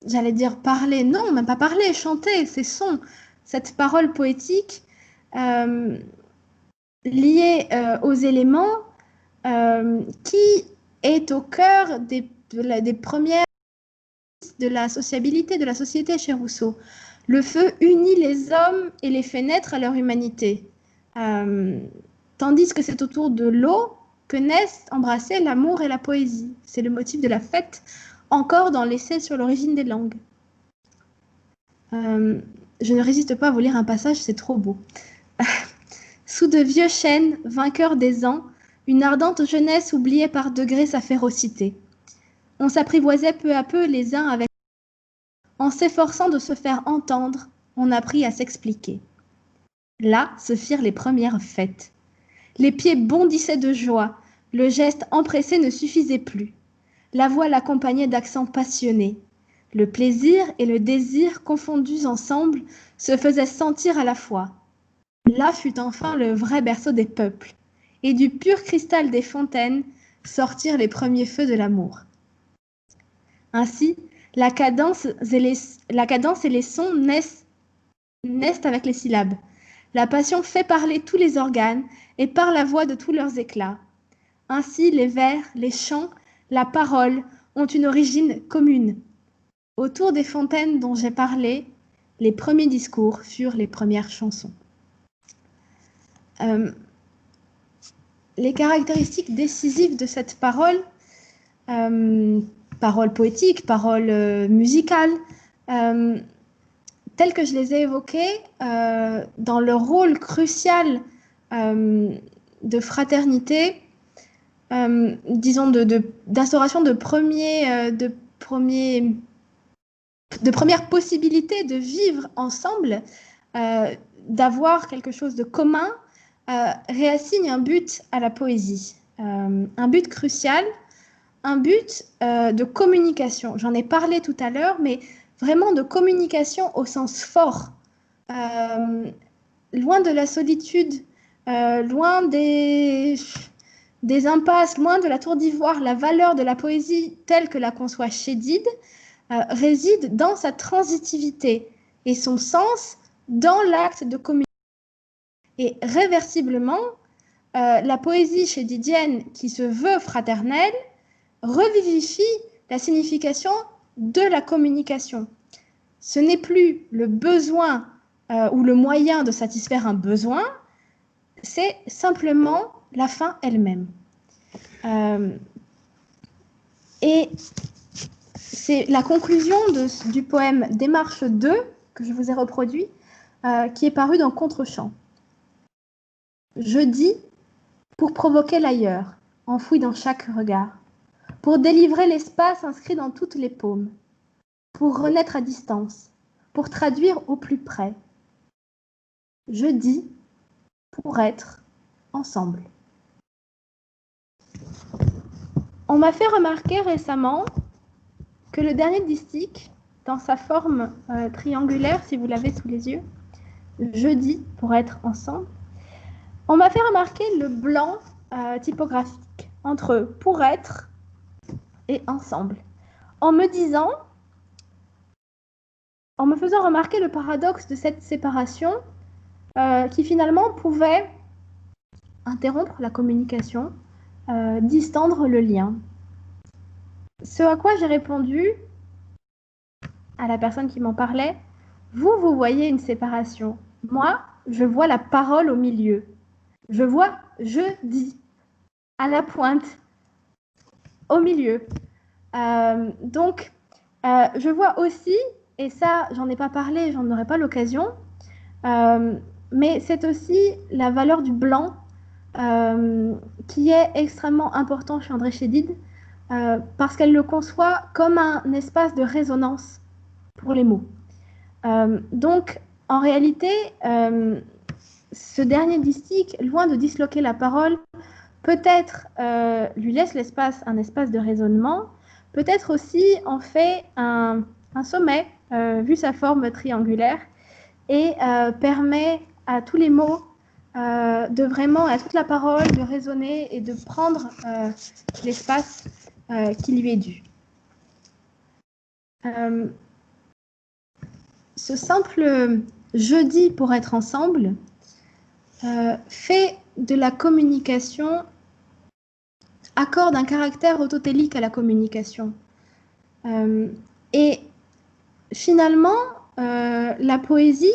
j'allais dire parler, non, même pas parler, chanter, ces sons, cette parole poétique liée aux éléments qui est au cœur des premières de la sociabilité, de la société chez Rousseau. Le feu unit les hommes et les fait naître à leur humanité, tandis que c'est autour de l'eau que naissent embrassés l'amour et la poésie. C'est le motif de la fête, encore dans l'essai sur l'origine des langues. Je ne résiste pas à vous lire un passage, c'est trop beau. Sous de vieux chênes, vainqueurs des ans, une ardente jeunesse oubliait par degrés sa férocité. On s'apprivoisait peu à peu les uns avec les autres. En s'efforçant de se faire entendre, on apprit à s'expliquer. Là se firent les premières fêtes. Les pieds bondissaient de joie, le geste empressé ne suffisait plus. La voix l'accompagnait d'accents passionnés. Le plaisir et le désir confondus ensemble se faisaient sentir à la fois. Là fut enfin le vrai berceau des peuples, et du pur cristal des fontaines sortirent les premiers feux de l'amour. Ainsi, la cadence et les sons naissent avec les syllabes. La passion fait parler tous les organes et par la voix de tous leurs éclats. Ainsi, les vers, les chants, la parole ont une origine commune. Autour des fontaines dont j'ai parlé, les premiers discours furent les premières chansons. Les caractéristiques décisives de cette parole, parole poétique, parole musicale, telles que je les ai évoquées, dans leur rôle crucial de fraternité, disons d'instauration de première possibilité de vivre ensemble, d'avoir quelque chose de commun, réassigne un but à la poésie, un but crucial, un but de communication. J'en ai parlé tout à l'heure, mais vraiment de communication au sens fort, loin de la solitude, loin des impasses, loin de la tour d'ivoire. La valeur de la poésie telle que la conçoit Chédid réside dans sa transitivité et son sens dans l'acte de communication. Et réversiblement, la poésie chédidienne qui se veut fraternelle revivifie la signification de la communication. Ce n'est plus le besoin ou le moyen de satisfaire un besoin, c'est simplement la fin elle-même. Et c'est la conclusion du poème Démarche 2, que je vous ai reproduit, qui est paru dans Contre-champ. Je dis pour provoquer l'ailleurs, enfoui dans chaque regard, pour délivrer l'espace inscrit dans toutes les paumes, pour renaître à distance, pour traduire au plus près. Je dis pour être ensemble. On m'a fait remarquer récemment que le dernier distique, dans sa forme triangulaire, si vous l'avez sous les yeux, je dis pour être ensemble, on m'a fait remarquer le blanc typographique entre pour être et ensemble, en me faisant remarquer le paradoxe de cette séparation qui finalement pouvait interrompre la communication, distendre le lien. Ce à quoi j'ai répondu à la personne qui m'en parlait, vous voyez une séparation. Moi, je vois la parole au milieu. Je vois je dis à la pointe, au milieu. Donc, je vois aussi, et ça, j'en ai pas parlé, j'en aurai pas l'occasion, mais c'est aussi la valeur du blanc qui est extrêmement important chez André Chédid, parce qu'elle le conçoit comme un espace de résonance pour les mots. Donc, en réalité, ce dernier distique, loin de disloquer la parole, peut-être lui laisse un espace de raisonnement, peut-être aussi en fait un sommet, vu sa forme triangulaire, et permet à tous les mots à toute la parole de résonner et de prendre l'espace qui lui est dû. Ce simple jeudi pour être ensemble fait de la communication, accorde un caractère autotélique à la communication. Et finalement, la poésie,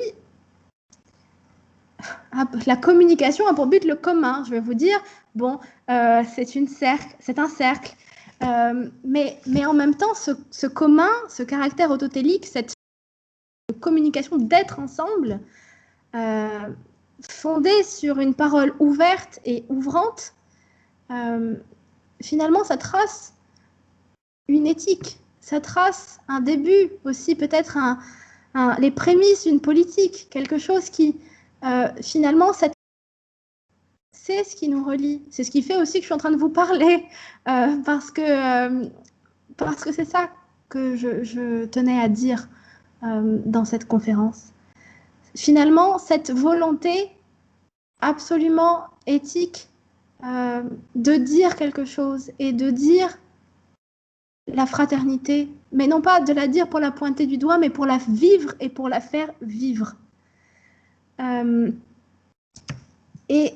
la communication a pour but le commun. Je vais vous dire, bon, c'est un cercle, mais en même temps, ce commun, ce caractère autotélique, cette communication d'être ensemble, fondée sur une parole ouverte et ouvrante, finalement, ça trace une éthique, ça trace un début aussi, peut-être les prémices d'une politique, quelque chose qui, finalement, c'est ce qui nous relie. C'est ce qui fait aussi que je suis en train de vous parler, parce que parce que c'est ça que je tenais à dire dans cette conférence. Finalement, cette volonté absolument éthique de dire quelque chose et de dire la fraternité, mais non pas de la dire pour la pointer du doigt, mais pour la vivre et pour la faire vivre. Et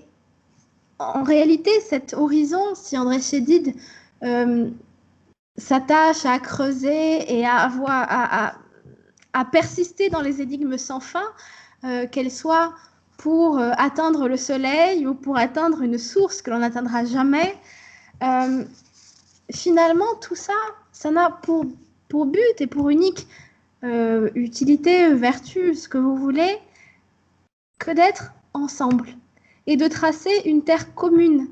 en réalité, cet horizon, si André Chédid s'attache à creuser et à persister dans les énigmes sans fin, qu'elles soient pour atteindre le soleil ou pour atteindre une source que l'on n'atteindra jamais, finalement, tout ça, ça n'a pour but et pour unique utilité, vertu, ce que vous voulez, que d'être ensemble et de tracer une terre commune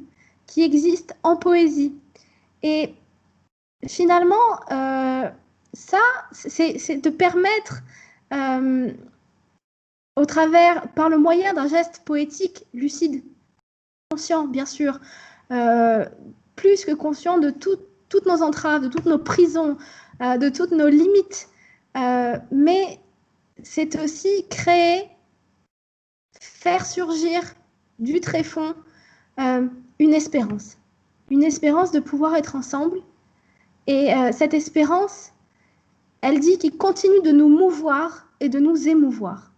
qui existe en poésie. Et finalement, ça, c'est de permettre, par le moyen d'un geste poétique lucide, conscient, bien sûr, plus que conscient de toutes nos entraves, de toutes nos prisons, de toutes nos limites, mais c'est aussi créer, faire surgir du tréfonds une espérance de pouvoir être ensemble. Et cette espérance, elle dit qu'il continue de nous mouvoir et de nous émouvoir.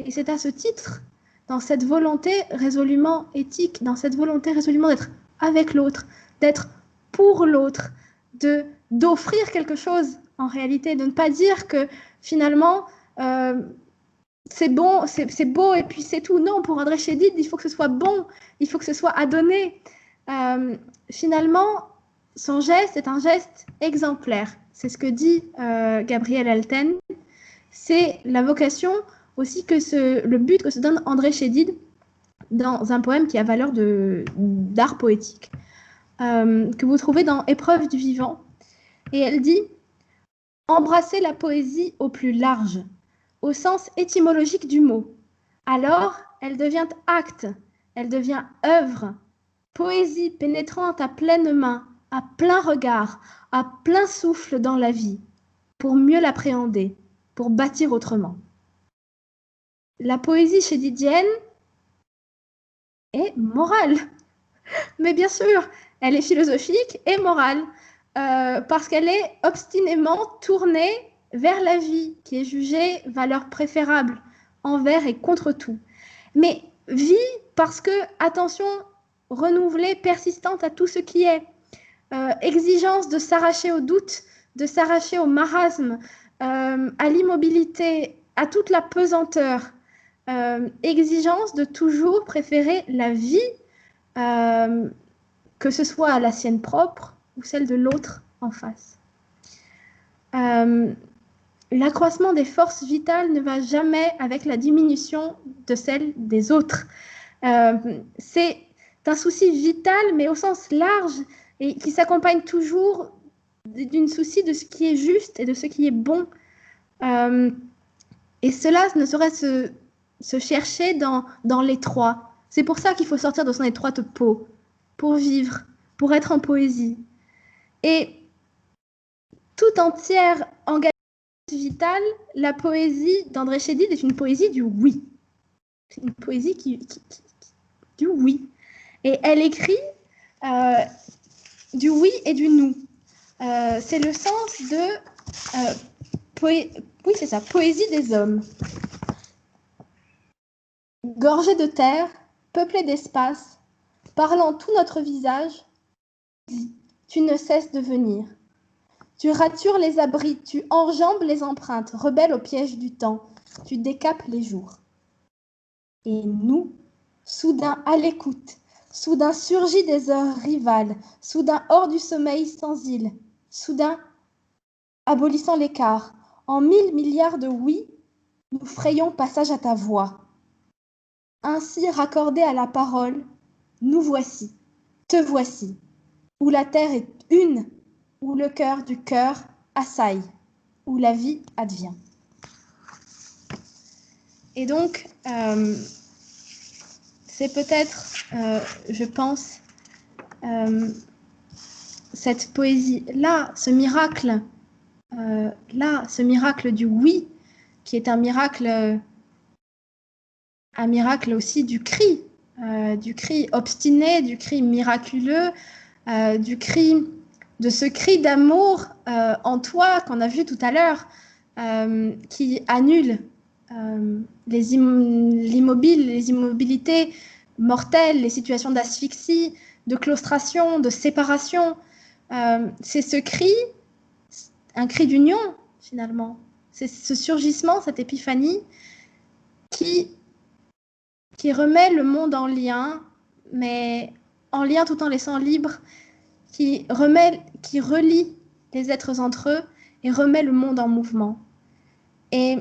Et c'est à ce titre, dans cette volonté résolument éthique, dans cette volonté résolument d'être avec l'autre, d'être pour l'autre, d'offrir quelque chose en réalité, de ne pas dire que finalement c'est bon, c'est beau et puis c'est tout. Non, pour André Chédid, il faut que ce soit bon, il faut que ce soit à donner. Finalement, son geste est un geste exemplaire. C'est ce que dit Gabriel Alten. C'est la vocation aussi le but que se donne André Chédid dans un poème qui a valeur d'art poétique, que vous trouvez dans Épreuve du vivant. Et elle dit « Embrasser la poésie au plus large, au sens étymologique du mot. Alors, elle devient acte, elle devient œuvre, poésie pénétrante à pleine main, à plein regard, à plein souffle dans la vie, pour mieux l'appréhender, pour bâtir autrement. » La poésie chédidienne est morale, mais bien sûr, elle est philosophique et morale, parce qu'elle est obstinément tournée vers la vie, qui est jugée valeur préférable envers et contre tout. Mais vie parce que, attention, renouvelée, persistante à tout ce qui est, exigence de s'arracher au doute, de s'arracher au marasme, à l'immobilité, à toute la pesanteur, exigence de toujours préférer la vie, que ce soit la sienne propre ou celle de l'autre en face. L'accroissement des forces vitales ne va jamais avec la diminution de celle des autres. C'est un souci vital, mais au sens large, et qui s'accompagne toujours d'un souci de ce qui est juste et de ce qui est bon. Et cela ne saurait se chercher dans l'étroit. C'est pour ça qu'il faut sortir de son étroite peau, pour vivre, pour être en poésie. Et tout entière engagée vitale, la poésie d'André Chédid est une poésie du oui. C'est une poésie du oui. Et elle écrit du oui et du nous. C'est le sens de oui, c'est ça, poésie des hommes. Gorgée de terre, peuplée d'espace, parlant tout notre visage, tu ne cesses de venir. Tu ratures les abris, tu enjambes les empreintes, rebelle au piège du temps, tu décapes les jours. Et nous, soudain à l'écoute, soudain surgis des heures rivales, soudain hors du sommeil sans île, soudain abolissant l'écart, en 1000 milliards de oui, nous frayons passage à ta voix. Ainsi raccordés à la parole, nous voici, te voici, où la terre est une, où le cœur du cœur assaille, où la vie advient. Et donc, c'est peut-être, je pense, cette poésie-là, ce miracle du oui, qui est un miracle aussi du cri obstiné, du cri miraculeux, de ce cri d'amour en toi qu'on a vu tout à l'heure, qui annule les immobilités mortelles, les situations d'asphyxie, de claustration, de séparation. C'est ce cri, un cri d'union finalement. C'est ce surgissement, cette épiphanie qui remet le monde en lien, mais en lien tout en laissant libre, qui relie les êtres entre eux et remet le monde en mouvement. Et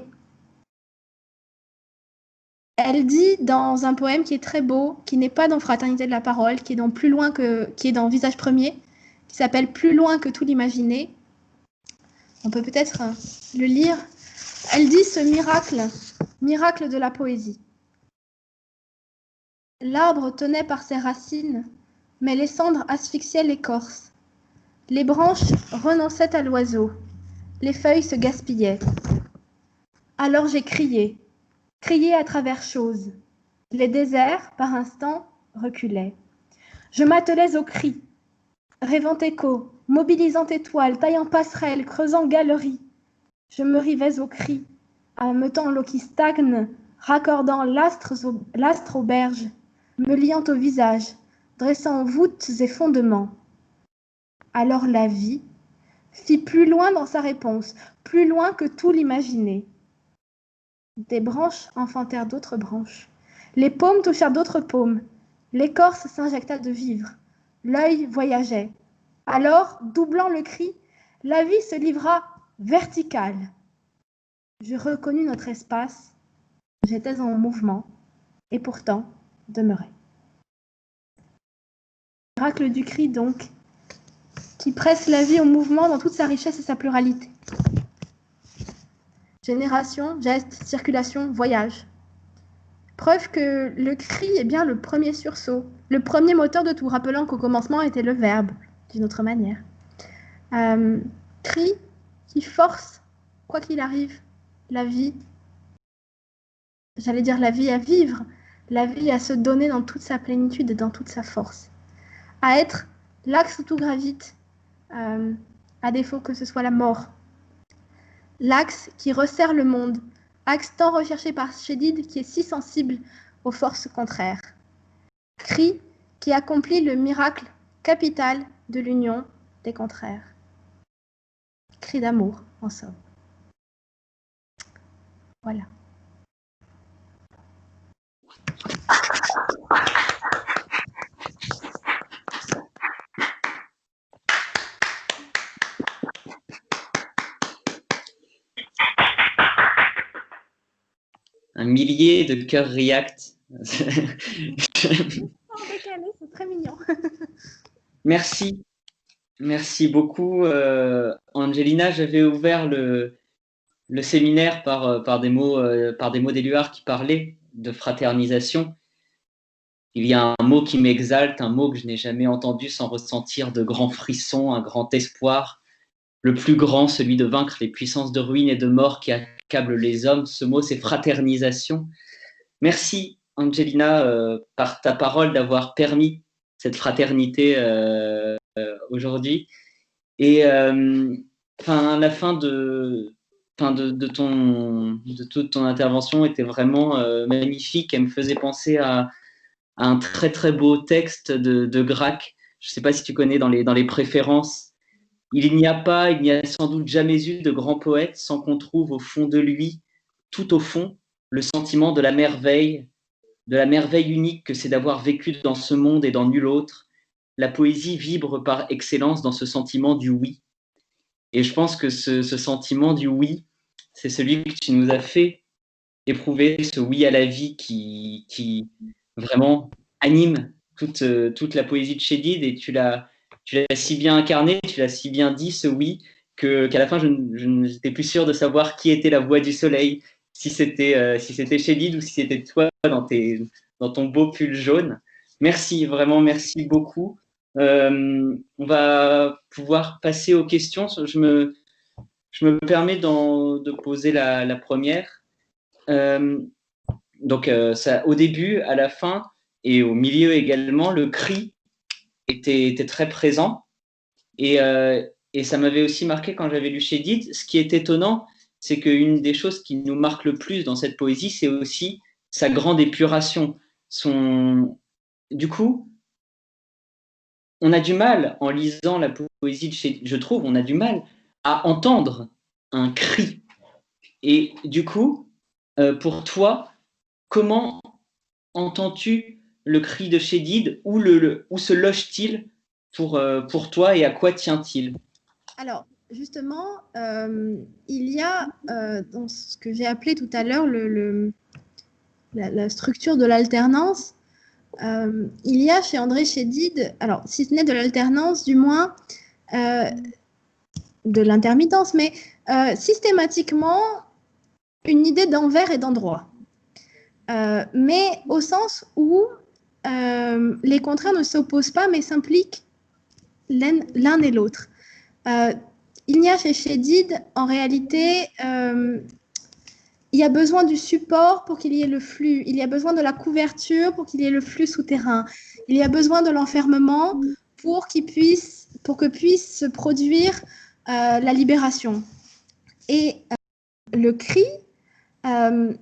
elle dit dans un poème qui est très beau, qui n'est pas dans Fraternité de la parole, qui est dans Visage premier, qui s'appelle Plus loin que tout l'imaginer. On peut peut-être le lire. Elle dit ce miracle de la poésie. L'arbre tenait par ses racines, mais les cendres asphyxiaient l'écorce. Les branches renonçaient à l'oiseau, les feuilles se gaspillaient. Alors j'ai crié à travers choses. Les déserts, par instants, reculaient. Je m'attelais aux cris, rêvant écho, mobilisant étoiles, taillant passerelles, creusant galeries. Je me rivais aux cris, ameutant l'eau qui stagne, raccordant l'astre aux berges, me liant au visage, dressant voûtes et fondements. Alors la vie fit plus loin dans sa réponse, plus loin que tout l'imaginer. Des branches enfantèrent d'autres branches. Les paumes touchèrent d'autres paumes. L'écorce s'injecta de vivre. L'œil voyageait. Alors, doublant le cri, la vie se livra verticale. Je reconnus notre espace. J'étais en mouvement et pourtant demeurais. Miracle du cri, donc, qui presse la vie au mouvement dans toute sa richesse et sa pluralité. Génération, geste, circulation, voyage. Preuve que le cri est bien le premier sursaut, le premier moteur de tout, rappelant qu'au commencement était le verbe, d'une autre manière. Cri qui force, quoi qu'il arrive, la vie, j'allais dire la vie à vivre, la vie à se donner dans toute sa plénitude et dans toute sa force, à être l'axe où tout gravite, à défaut que ce soit la mort. L'axe qui resserre le monde, axe tant recherché par Chédid qui est si sensible aux forces contraires. Cri qui accomplit le miracle capital de l'union des contraires. Cri d'amour, en somme. Voilà. Un millier de cœurs react. C'est très mignon. Merci. Merci beaucoup, Angelina. J'avais ouvert le séminaire par des mots d'Éluard qui parlaient de fraternisation. Il y a un mot qui m'exalte, un mot que je n'ai jamais entendu sans ressentir de grands frissons, un grand espoir. Le plus grand, celui de vaincre les puissances de ruine et de mort qui accablent les hommes. Ce mot, c'est fraternisation. Merci, Angelina, par ta parole, d'avoir permis cette fraternité aujourd'hui. Et à la fin de toute ton intervention était vraiment magnifique. Elle me faisait penser à un très très beau texte de Gracq. Je ne sais pas si tu connais dans les préférences. Il n'y a sans doute jamais eu de grand poète sans qu'on trouve au fond de lui, tout au fond, le sentiment de la merveille unique que c'est d'avoir vécu dans ce monde et dans nul autre. La poésie vibre par excellence dans ce sentiment du oui. Et je pense que ce sentiment du oui, c'est celui que tu nous as fait éprouver, ce oui à la vie qui vraiment anime toute la poésie de Chédid, et tu l'as si bien incarné, tu l'as si bien dit, ce oui, qu'à la fin, je n'étais plus sûr de savoir qui était la voix du soleil, si c'était Chédid ou si c'était toi dans ton beau pull jaune. Merci, vraiment, merci beaucoup. On va pouvoir passer aux questions. Je me permets de poser la première. Donc, ça, au début, à la fin et au milieu également, le cri était très présent. Et ça m'avait aussi marqué quand j'avais lu Chédid. Ce qui est étonnant, c'est qu'une des choses qui nous marque le plus dans cette poésie, c'est aussi sa grande épuration. Du coup, on a du mal, en lisant la poésie de Chédid, je trouve, on a du mal à entendre un cri. Et du coup, pour toi, comment entends-tu le cri de Chédid? Où se loge-t-il pour toi et à quoi tient-il? Alors, justement, il y a dans ce que j'ai appelé tout à l'heure la structure de l'alternance, il y a chez André Chédid, alors si ce n'est de l'alternance, du moins de l'intermittence, mais systématiquement une idée d'envers et d'endroit. Mais au sens où les contraires ne s'opposent pas, mais s'impliquent l'un et l'autre. Il y a chez Chédid, en réalité, il y a besoin du support pour qu'il y ait le flux. Il y a besoin de la couverture pour qu'il y ait le flux souterrain. Il y a besoin de l'enfermement pour que puisse se produire la libération. Et le cri,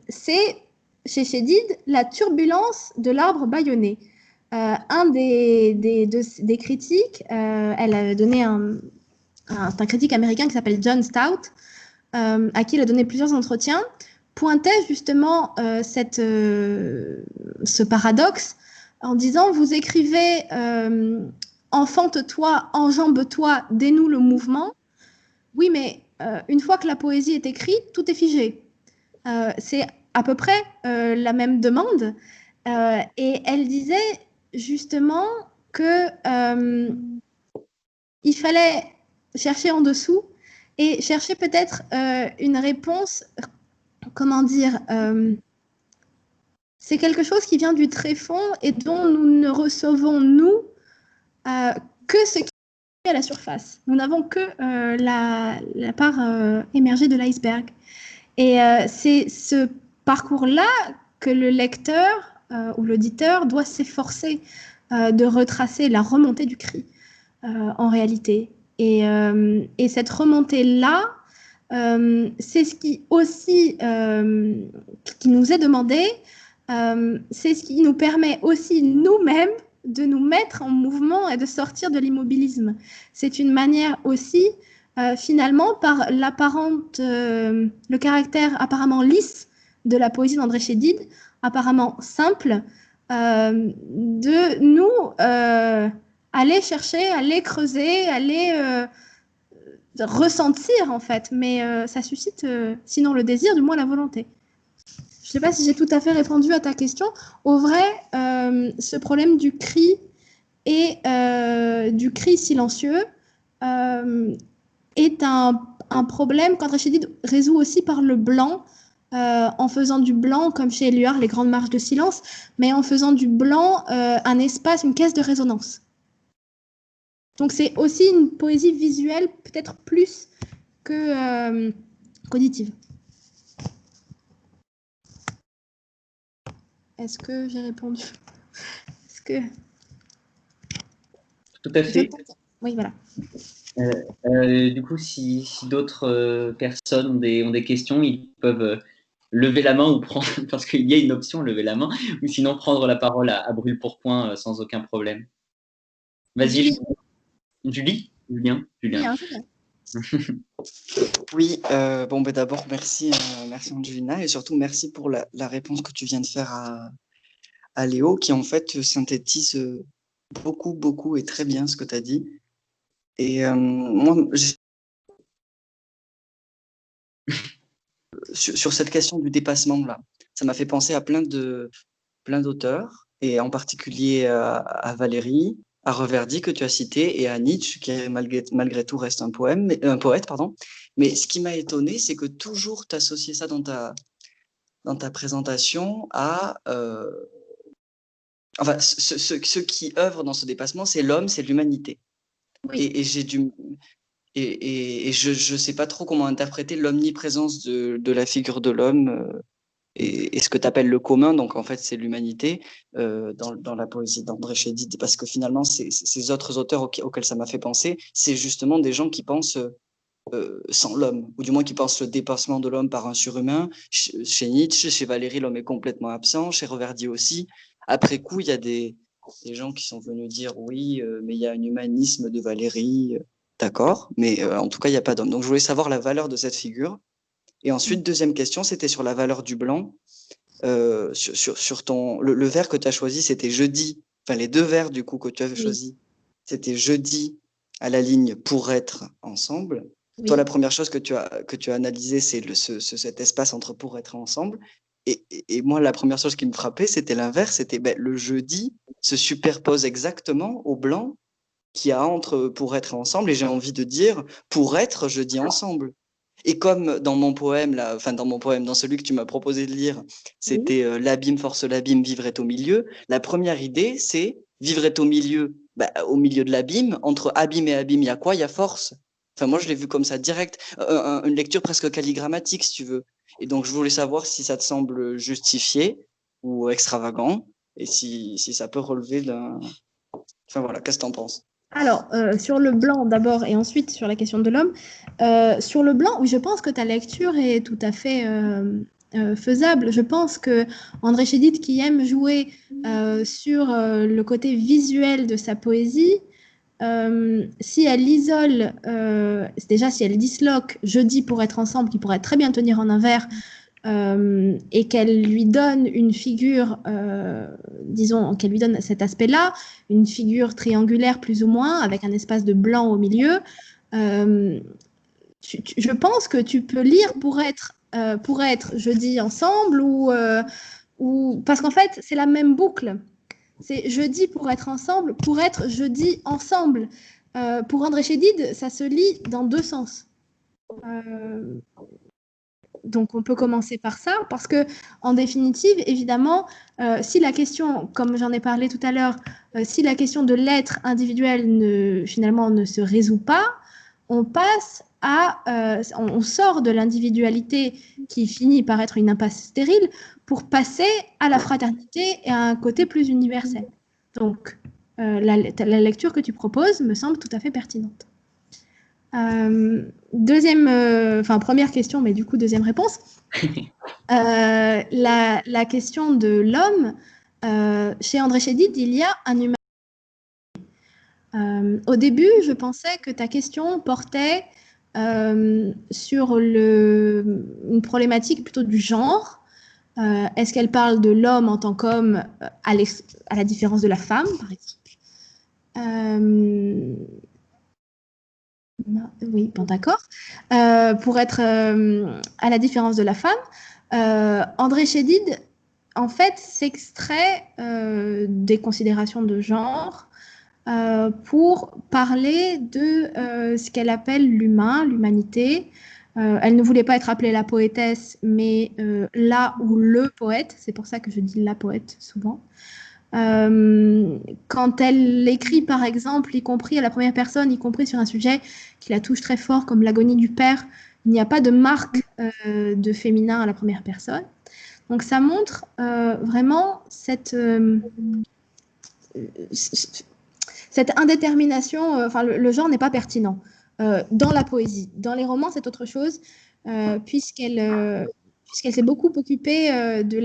c'est chez Chédid la turbulence de l'arbre bâillonné. Un des critiques, elle a donné c'est un critique américain qui s'appelle John Stout, à qui il a donné plusieurs entretiens, pointait justement ce paradoxe en disant, vous écrivez enfante-toi, enjambe-toi, dénoue le mouvement. Oui, mais une fois que la poésie est écrite, tout est figé. C'est à peu près la même demande. Et elle disait justement que il fallait chercher en dessous et chercher peut-être une réponse, comment dire, c'est quelque chose qui vient du tréfonds et dont nous ne recevons, nous, que ce qui est à la surface. Nous n'avons que la part émergée de l'iceberg. Et c'est ce parcours-là que le lecteur ou l'auditeur doit s'efforcer de retracer la remontée du cri, en réalité. Et cette remontée-là, c'est ce qui aussi qui nous est demandé, c'est ce qui nous permet aussi nous-mêmes de nous mettre en mouvement et de sortir de l'immobilisme. C'est une manière aussi, finalement, par le caractère apparemment lisse de la poésie d'André Chédid, apparemment simple, de nous aller chercher, aller creuser, aller ressentir en fait, mais ça suscite sinon le désir, du moins la volonté. Je ne sais pas si j'ai tout à fait répondu à ta question. Au vrai, ce problème du cri et du cri silencieux est un problème qu'André Chédid résout aussi par le blanc, en faisant du blanc, comme chez Éluard, les grandes marches de silence, mais en faisant du blanc un espace, une caisse de résonance. Donc c'est aussi une poésie visuelle, peut-être plus que qu'auditive. Est-ce que j'ai répondu? Est-ce que... Tout à fait. Oui, voilà. Du coup, si d'autres personnes ont des questions, ils peuvent lever la main ou prendre, parce qu'il y a une option, lever la main, ou sinon prendre la parole à brûle-pourpoint sans aucun problème. Vas-y, Julie. Julien. Oui, bon, ben d'abord, merci Angelina, et surtout merci pour la réponse que tu viens de faire à Léo, qui en fait synthétise beaucoup et très bien ce que tu as dit. Et moi, sur cette question du dépassement, là, ça m'a fait penser à plein d'auteurs, et en particulier à Valérie, à Reverdy que tu as cité, et à Nietzsche, qui malgré tout reste un poète, pardon. Mais ce qui m'a étonné, c'est que toujours tu associais ça dans ta présentation à enfin, ceux qui œuvrent dans ce dépassement, c'est l'homme, c'est l'humanité. Oui. Et je sais pas trop comment interpréter l'omniprésence de la figure de l'homme et ce que tu appelles le commun, donc en fait c'est l'humanité dans la poésie d'André Chédid, parce que finalement ces autres auteurs auxquels ça m'a fait penser, c'est justement des gens qui pensent sans l'homme, ou du moins qui pensent le dépassement de l'homme par un surhumain. Chez Nietzsche, chez Valéry, l'homme est complètement absent, chez Reverdy aussi. Après coup, il y a des gens qui sont venus dire oui, mais il y a un humanisme de Valéry, d'accord, mais en tout cas, il n'y a pas d'homme. Donc je voulais savoir la valeur de cette figure. Et ensuite, deuxième question, c'était sur la valeur du blanc. Sur le vers que tu as choisi, c'était jeudi. Enfin, les deux vers du coup que tu avais choisi, c'était jeudi à la ligne pour être ensemble. Oui. Toi, la première chose que tu as analysé, c'est cet espace entre pour être ensemble. Et moi, la première chose qui me frappait, c'était l'inverse. C'était le jeudi se superpose exactement au blanc qu'il y a entre pour être ensemble. Et j'ai envie de dire pour être jeudi ensemble. Et comme dans mon poème, là, enfin dans celui que tu m'as proposé de lire, c'était l'abîme force l'abîme, vivre est au milieu. La première idée, c'est vivre est au milieu de l'abîme. Entre abîme et abîme, il y a quoi? Il y a force. Enfin, moi, je l'ai vu comme ça, direct. Une lecture presque calligrammatique, si tu veux. Et donc, je voulais savoir si ça te semble justifié ou extravagant, et si ça peut relever d'un... Enfin, voilà, qu'est-ce que t'en penses? Alors, sur le blanc d'abord et ensuite sur la question de l'homme. Sur le blanc, oui, je pense que ta lecture est tout à fait faisable. Je pense que André Chédid, qui aime jouer sur le côté visuel de sa poésie, si elle isole, déjà si elle disloque jeudi pour être ensemble, qui pourrait très bien tenir en un vers, et qu'elle lui donne une figure, disons, qu'elle lui donne cet aspect-là, une figure triangulaire plus ou moins, avec un espace de blanc au milieu, je pense que tu peux lire pour être jeudi ensemble ou parce qu'en fait, c'est la même boucle. C'est jeudi pour être ensemble, pour être jeudi ensemble. Pour André Chédid, ça se lit dans deux sens. Donc, on peut commencer par ça, parce que, en définitive, évidemment, si la question, comme j'en ai parlé tout à l'heure, si la question de l'être individuel finalement ne se résout pas, on passe on sort de l'individualité qui finit par être une impasse stérile pour passer à la fraternité et à un côté plus universel. Donc, la lecture que tu proposes me semble tout à fait pertinente. Première question, mais du coup, deuxième réponse. La question de l'homme, chez André Chédid, il y a un humain. Au début, je pensais que ta question portait sur une problématique plutôt du genre. Est-ce qu'elle parle de l'homme en tant qu'homme à la différence de la femme, par exemple? Oui, bon, d'accord. Pour être à la différence de la femme, André Chédid, en fait, s'extrait des considérations de genre pour parler de ce qu'elle appelle l'humain, l'humanité. Elle ne voulait pas être appelée la poétesse, mais la ou le poète. C'est pour ça que je dis la poète souvent. Quand elle écrit, par exemple, y compris à la première personne, y compris sur un sujet qui la touche très fort, comme l'agonie du père, il n'y a pas de marque de féminin à la première personne. Donc ça montre vraiment cette indétermination, le genre n'est pas pertinent dans la poésie. Dans les romans, c'est autre chose, puisqu'elle s'est beaucoup occupée de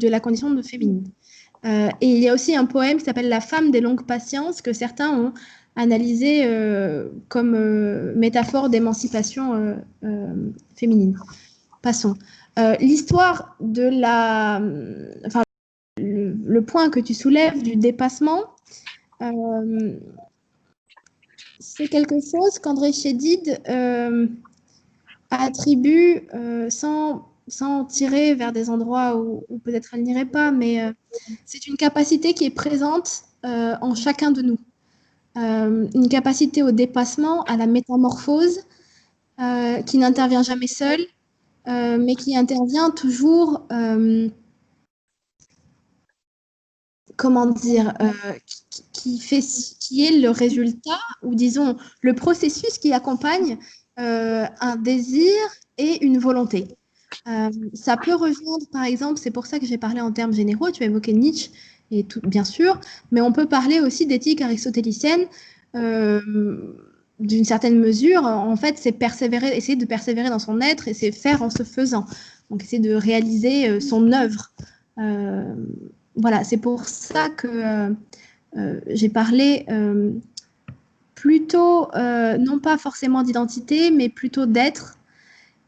la condition de féminine. Et il y a aussi un poème qui s'appelle La femme des longues patiences que certains ont analysé comme métaphore d'émancipation féminine. Passons. L'histoire de le point que tu soulèves du dépassement, c'est quelque chose qu'André Chédid attribue sans tirer vers des endroits où peut-être elle n'irait pas, mais c'est une capacité qui est présente en chacun de nous. Une capacité au dépassement, à la métamorphose, qui n'intervient jamais seule, mais qui intervient toujours comment dire, qui est le résultat, ou disons le processus qui accompagne un désir et une volonté. Ça peut rejoindre, par exemple, c'est pour ça que j'ai parlé en termes généraux, tu as évoqué Nietzsche, et tout, bien sûr, mais on peut parler aussi d'éthique aristotélicienne. D'une certaine mesure, en fait, c'est persévérer, essayer de persévérer dans son être et c'est faire en se faisant. Donc, essayer de réaliser son œuvre. Voilà, c'est pour ça que j'ai parlé plutôt, non pas forcément d'identité, mais plutôt d'être.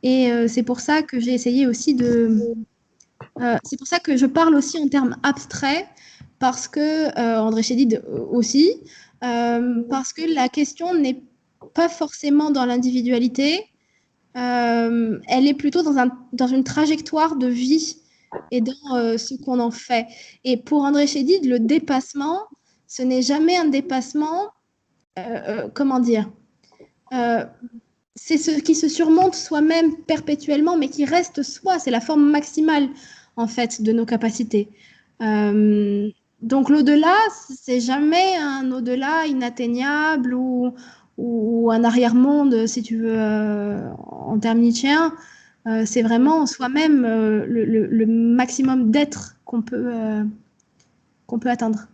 Et c'est pour ça que j'ai essayé aussi de... c'est pour ça que je parle aussi en termes abstraits, parce que, André Chédid aussi, parce que la question n'est pas forcément dans l'individualité, elle est plutôt dans une trajectoire de vie et dans ce qu'on en fait. Et pour André Chédid, le dépassement, ce n'est jamais un dépassement, comment dire, c'est ce qui se surmonte soi-même perpétuellement, mais qui reste soi. C'est la forme maximale, en fait, de nos capacités. Donc l'au-delà, c'est jamais un au-delà inatteignable ou un arrière-monde, si tu veux, en termes nietzschéens. C'est vraiment soi-même le maximum d'être qu'on peut atteindre.